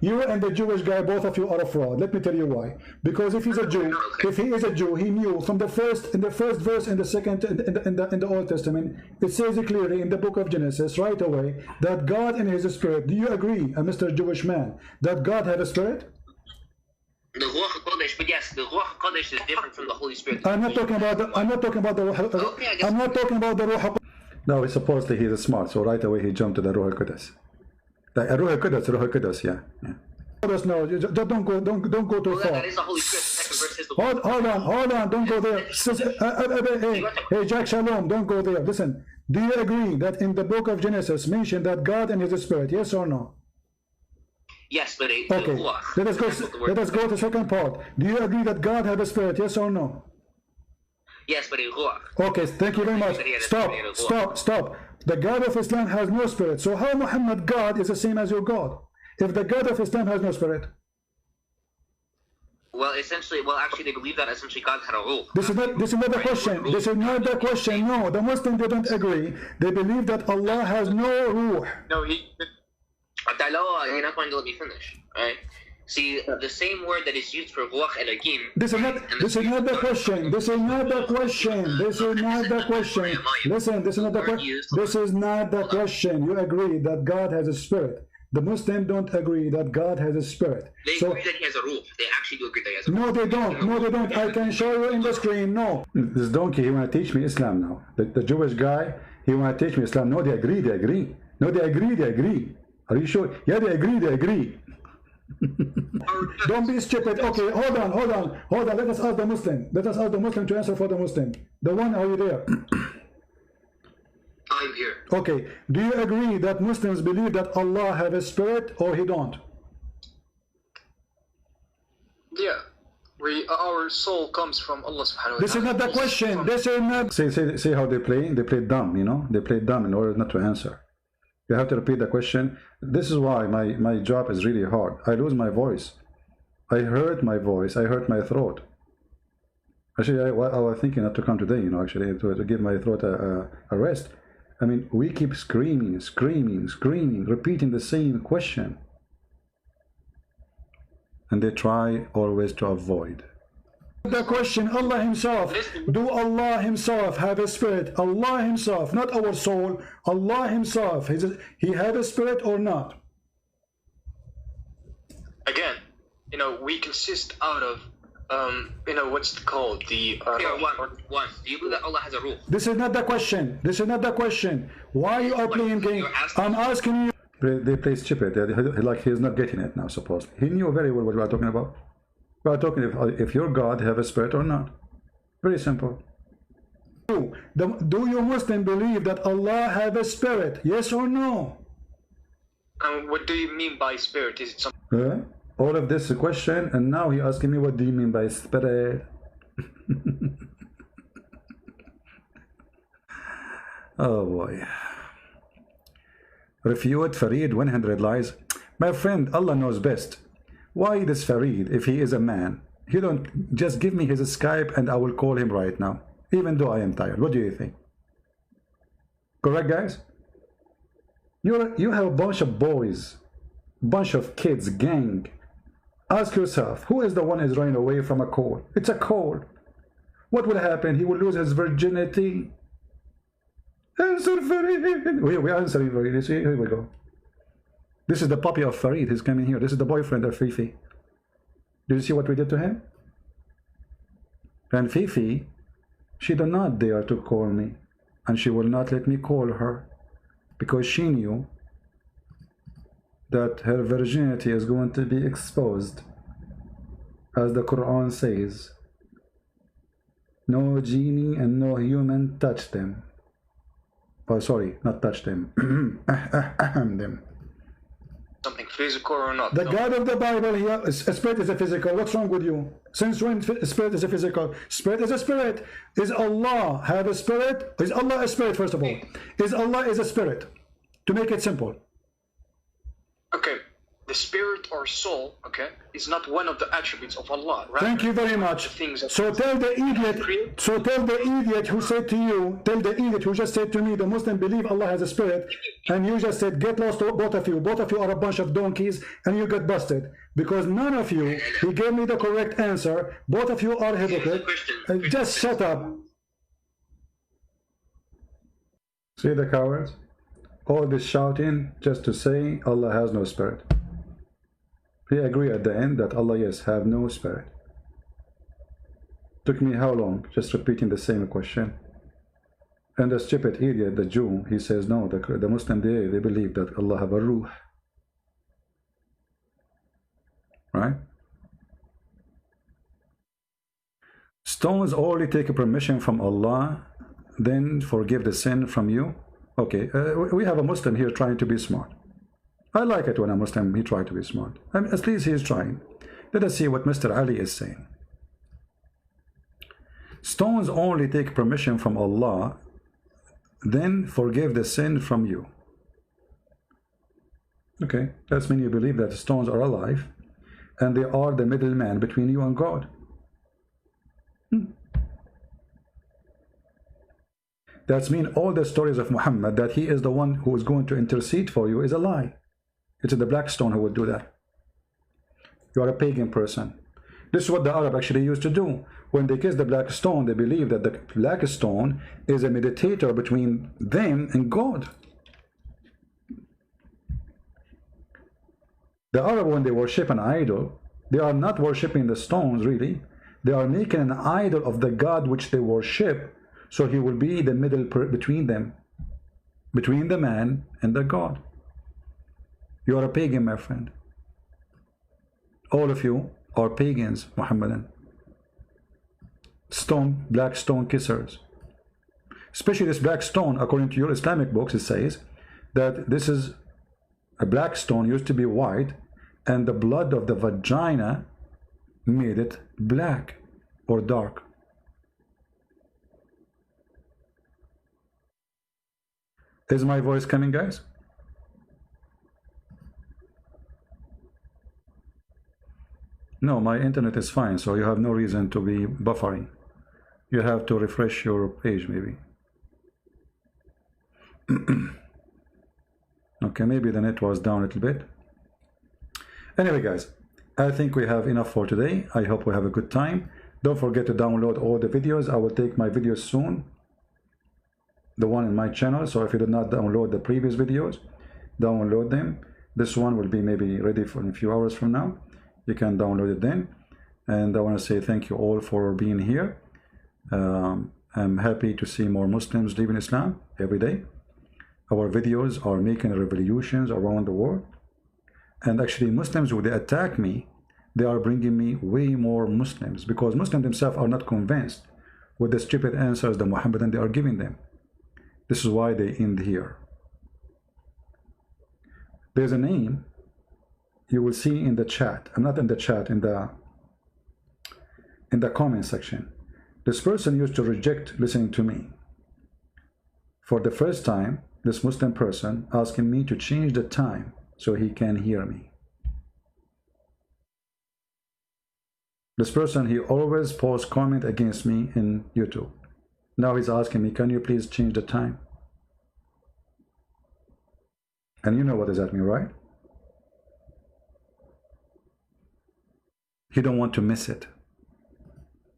You and the Jewish guy, both of you are a fraud. Let me tell you why. Because if he is a Jew, he knew from the first verse in the second in the Old Testament, it says it clearly in the book of Genesis right away that God in His spirit. Do you agree, Mr. Jewish man, that God had a spirit? The Ruach HaKodesh, but yes, the Ruach HaKodesh is different from the Holy Spirit. I'm not talking about the Ruach HaKodesh. No, supposedly he's smart, so right away he jumped to the Ruach HaKodesh. Like Ruach HaKodesh, yeah. us know. Just don't go too far. That is the Holy Script. The second verse is the Hold on, don't go there. Hey, Jack Shalom, don't go there. Listen, do you agree that in the book of Genesis mentioned that God and His Spirit? Yes or no? Yes, but okay. Let us go to the second part. Do you agree that God has a spirit? Yes or no? Yes, but okay, thank you very much. Stop. The God of Islam has no spirit. So how Muhammad God is the same as your God? If the God of Islam has no spirit? Well, actually, they believe that essentially God had a ruh. This is not the question. This is not the question. No, the Muslims don't agree. They believe that Allah has no ruh. No, you're not going to let me finish, right? See, the same word that is used for ruh and agim. This is not the question. Listen, this is not the question. You agree that God has a spirit. The Muslims don't agree that God has a spirit. They agree that He has a ruh. They actually do agree that He has a ruh. No, they don't. I can show you in the screen. No. This donkey, he want to teach me Islam now. The Jewish guy, he want to teach me Islam. No, they agree. No, they agree. Are you sure? Yeah, they agree. Don't be stupid. Okay, hold on. Let us ask the Muslim to answer for the Muslim. The one, are you there? I'm here. Okay, do you agree that Muslims believe that Allah have a spirit or He don't? Yeah. Our soul comes from Allah subhanahu wa ta'ala. This is not the question. This is not. See how they play? They play dumb, you know? They play dumb in order not to answer. You have to repeat the question. This is why my job is really hard. I lose my voice. I hurt my voice. I hurt my throat. Actually, I was thinking not to come today, you know, actually, to give my throat a rest. I mean, we keep screaming, repeating the same question. And they try always to avoid. The question, Allah Himself. Do Allah Himself have a spirit? Allah Himself, not our soul. Allah Himself. He have a spirit or not? Again, you know, we consist out of, you know, what's it called? The one. Do you believe that Allah has a ruh? This is not the question. Why you are playing game? I'm asking you. They play stupid. Like he's not getting it now. Supposedly, he knew very well what we are talking about. We are talking if your God have a spirit or not. Very simple. Do you Muslim believe that Allah have a spirit? Yes or no? What do you mean by spirit? Is it something? All of this is a question, and now he asking me, what do you mean by spirit? Oh boy. Refute Farid 100 lies. My friend, Allah knows best. Why this Farid, if he is a man? He don't just give me his Skype and I will call him right now, even though I am tired. What do you think? Correct, guys? You have a bunch of boys, bunch of kids, gang. Ask yourself, who is the one who is running away from a call? It's a call. What will happen? He will lose his virginity. Answer Farid. We are answering Farid. See, here we go. This is the puppy of Farid. He's coming here. This is the boyfriend of Fifi. Do you see what we did to him? And Fifi, she did not dare to call me, and she will not let me call her, because she knew that her virginity is going to be exposed, as the Quran says. No genie and no human touch them. Oh, sorry, not touch them. them. Something physical or not? The God of the Bible here, spirit is a physical. What's wrong with you? Since when spirit is a physical? Spirit is a spirit. Is Allah have a spirit? Is Allah a spirit, first of all? Is Allah is a spirit? To make it simple. Okay. The spirit or soul, okay, is not one of the attributes of Allah, right? Thank you very much. So tell the idiot who said to you, tell the idiot who just said to me, the Muslim believe Allah has a spirit, and you just said, get lost, both of you. Both of you are a bunch of donkeys, and you get busted. Because none of you, he gave me the correct answer. Both of you are hypocrite. Just shut up. See the cowards? All this shouting just to say Allah has no spirit. We agree at the end that Allah, yes, have no spirit. Took me how long? Just repeating the same question. And the stupid idiot, the Jew, he says no, the Muslim, they believe that Allah have a ruh. Stones only take permission from Allah, then forgive the sin from you. Okay, we have a Muslim here trying to be smart. I like it when a Muslim, he tries to be smart. I mean, at least he is trying. Let us see what Mr. Ali is saying. Stones only take permission from Allah, then forgive the sin from you. Okay, that's mean you believe that the stones are alive and they are the middleman between you and God. That's mean all the stories of Muhammad that he is the one who is going to intercede for you is a lie. It's the black stone who will do that. You are a pagan person. This is what the Arab actually used to do. When they kiss the black stone, they believe that the black stone is a mediator between them and God. The Arab, when they worship an idol, they are not worshiping the stones really. They are making an idol of the God which they worship, so he will be the middle between them, between the man and the God. You are a pagan, my friend. All of you are pagans, Muhammadan. Stone, black stone kissers. Especially this black stone, according to your Islamic books, it says that this is a black stone used to be white, and the blood of the vagina made it black or dark. Is my voice coming, guys? No, my internet is fine, so you have no reason to be buffering. You have to refresh your page, maybe. Okay, maybe the net was down a little bit. Anyway, guys, I think we have enough for today. I hope we have a good time. Don't forget to download all the videos. I will take my videos soon, the one in my channel. So if you did not download the previous videos, download them. This one will be maybe ready for in a few hours from now. You can download it then. And I want to say thank you all for being here. I'm happy to see more Muslims live in Islam every day. Our videos are making revolutions around the world. And actually Muslims, when they attack me, they are bringing me way more Muslims, because Muslims themselves are not convinced with the stupid answers the Muhammadan they are giving them. This is why they end here. There's a name you will see in the chat. I'm not in the chat, in the comment section. This person used to reject listening to me. For the first time, this Muslim person asking me to change the time so he can hear me. This person, he always posts comment against me in YouTube. Now he's asking me, can you please change the time? And you know what does that mean, right? He don't want to miss it.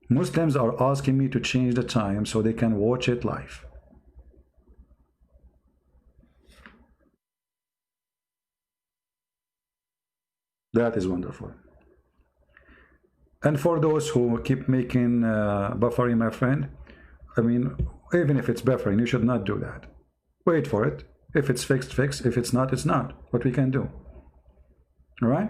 Muslims are asking me to change the time so they can watch it live. That is wonderful. And for those who keep making buffering, my friend, I mean, even if it's buffering, you should not do that. Wait for it. If it's fixed, fix. If it's not, it's not. What we can do. All right?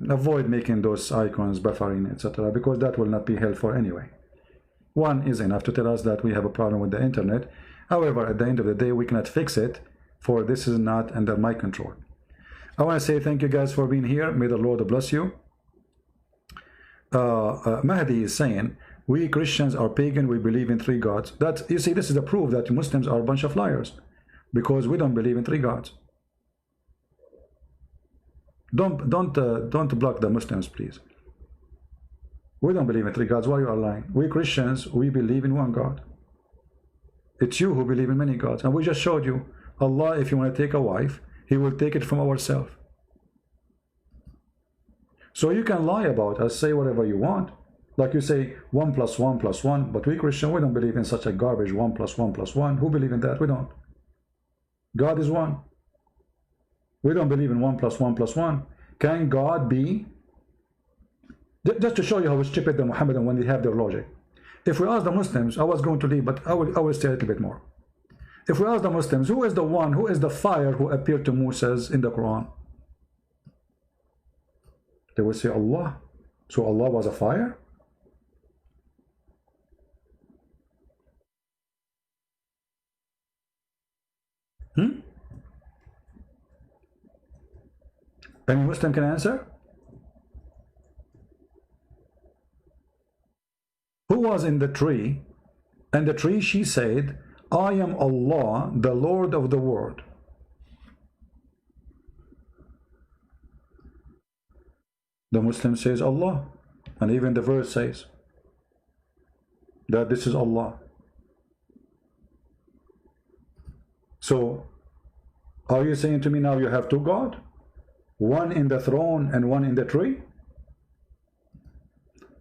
Avoid making those icons buffering, etc., because that will not be helpful anyway. One is enough to tell us that we have a problem with the internet. However, at the end of the day, we cannot fix it, for this is not under my control. I want to say thank you guys for being here. May the Lord bless you. Mahdi is saying, we Christians are pagan, we believe in 3 gods. That, you see, this is the proof that Muslims are a bunch of liars, because we don't believe in 3 gods. Don't block the Muslims, please. We don't believe in 3 gods. Why you are lying? We Christians, we believe in 1 God. It's you who believe in many gods. And we just showed you, Allah, if you want to take a wife, he will take it from ourselves. So you can lie about us, say whatever you want. Like you say 1 + 1 + 1, but we Christian, we don't believe in such a garbage 1 + 1 + 1. Who believe in that? We don't. God is 1. We don't believe in 1 + 1 + 1. Can God be? Just to show you how stupid the Muhammadan when they have their logic. If we ask the Muslims, I was going to leave, but I will stay a little bit more. If we ask the Muslims, who is the one, who is the fire who appeared to Moses in the Quran? They will say Allah. So Allah was a fire? Any Muslim can answer? Who was in the tree? And the tree, she said, I am Allah, the Lord of the world. The Muslim says Allah, and even the verse says that this is Allah. So, are you saying to me now you have two gods? One in the throne and one in the tree?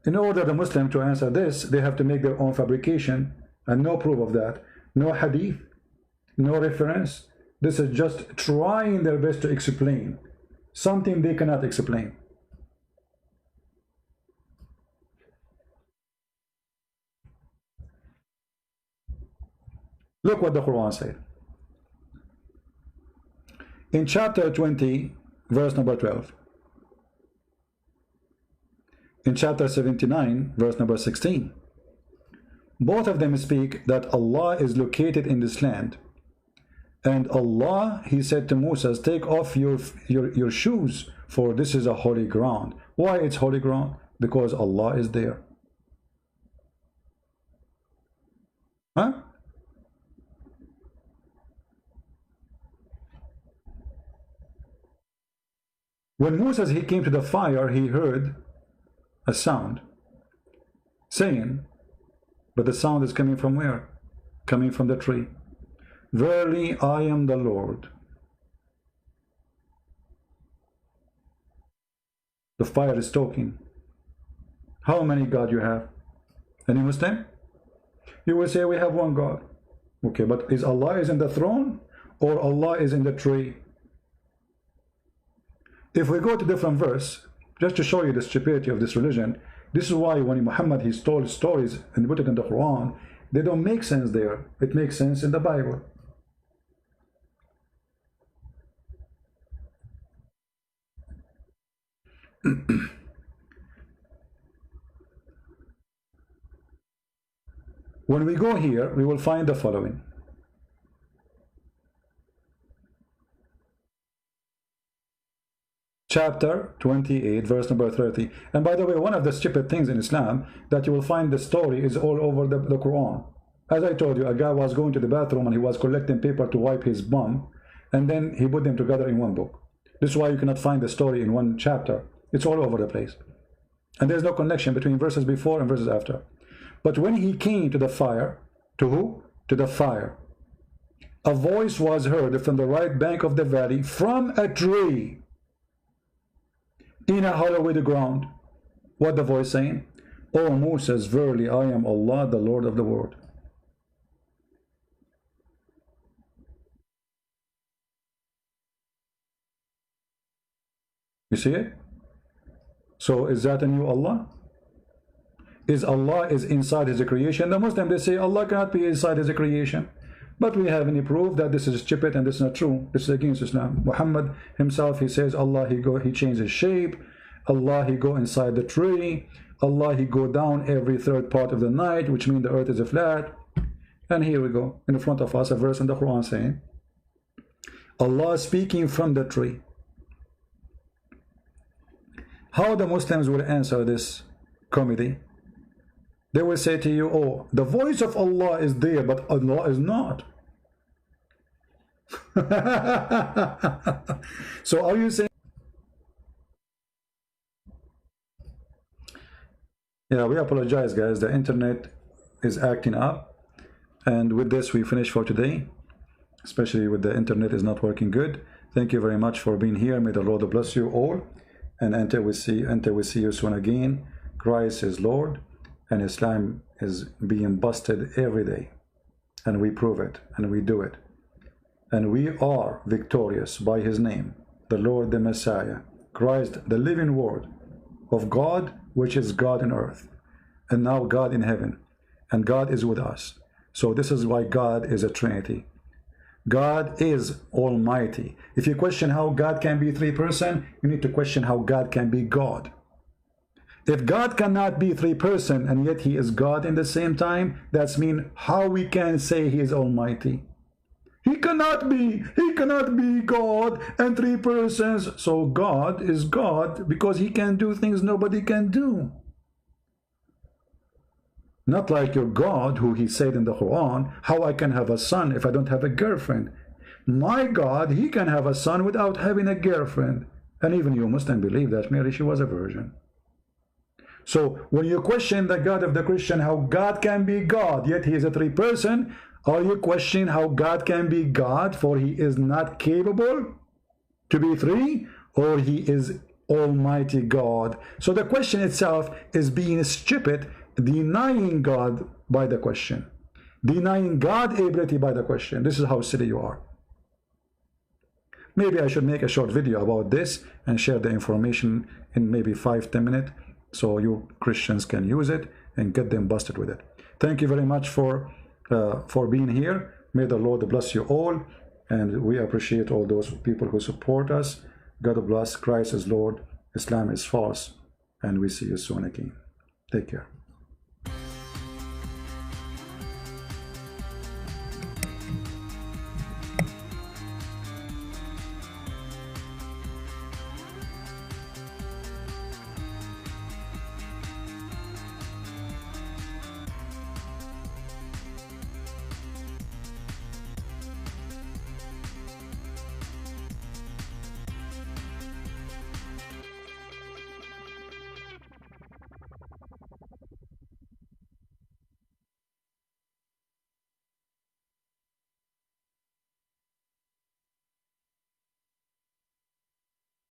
In order the Muslim to answer this, they have to make their own fabrication, and no proof of that. No hadith, no reference. This is just trying their best to explain something they cannot explain. Look what the Quran said. In chapter 20, verse number 12. In chapter 79, verse number 16. Both of them speak that Allah is located in this land. And Allah, he said to Moses, take off your shoes, for this is a holy ground. Why it's holy ground? Because Allah is there. Huh? When Moses, he came to the fire, he heard a sound saying, but the sound is coming from where? Coming from the tree. Verily, I am the Lord. The fire is talking. How many God you have? Any Muslim? You will say we have one God. Okay, but is Allah is in the throne or Allah is in the tree? If we go to different verse, just to show you the stupidity of this religion, this is why when Muhammad he told stories and put it in the Quran, they don't make sense there. It makes sense in the Bible. When we go here, we will find the following. Chapter 28, verse number 30. And by the way, one of the stupid things in Islam that you will find the story is all over the Quran. As I told you, a guy was going to the bathroom and he was collecting paper to wipe his bum, and then he put them together in one book. This is why you cannot find the story in one chapter. It's all over the place. And there's no connection between verses before and verses after. But when he came to the fire, to who? To the fire. A voice was heard from the right bank of the valley from a tree in a hollow with the ground. What the voice saying? O Moses, verily I am Allah, the Lord of the world. You see it? So is that a new Allah? Is Allah is inside his creation? The Muslim, they say Allah cannot be inside his creation. But we have any proof that this is stupid and this is not true. This is against Islam. Muhammad himself, he says Allah, he changed his shape. Allah, he go inside the tree. Allah, he go down every third part of the night, which means the earth is a flat. And here we go, in front of us, a verse in the Quran saying, Allah speaking from the tree. How the Muslims will answer this comedy? They will say to you, oh, the voice of Allah is there, but Allah is not. So are you saying? Yeah, we apologize, guys. The internet is acting up. And with this, we finish for today. Especially with the internet is not working good. Thank you very much for being here. May the Lord bless you all. And until we see you soon again, Christ is Lord. And Islam is being busted every day. And we prove it. And we do it. And we are victorious by his name. The Lord, the Messiah. Christ, the living word of God, which is God in earth. And now God in heaven. And God is with us. So this is why God is a Trinity. God is Almighty. If you question how God can be three persons, you need to question how God can be God. If God cannot be three persons and yet he is God in the same time, that's mean how we can say he is Almighty. He cannot be God and three persons. So God is God because he can do things nobody can do. Not like your God, who he said in the Quran, how I can have a son if I don't have a girlfriend. My God, he can have a son without having a girlfriend. And even you Muslims believe that Mary, she was a virgin. So when you question the God of the Christian, how God can be God, yet he is a three person, are you questioning how God can be God, for he is not capable to be three, or he is Almighty God? So the question itself is being stupid, denying God by the question, denying God ability by the question. This is how silly you are. Maybe I should make a short video about this and share the information in maybe 5-10 minutes so you Christians can use it and get them busted with it. Thank you very much for being here. May the Lord bless you all, and we appreciate all those people who support us. God bless. Christ is Lord, Islam is false, and we see you soon again. Take care.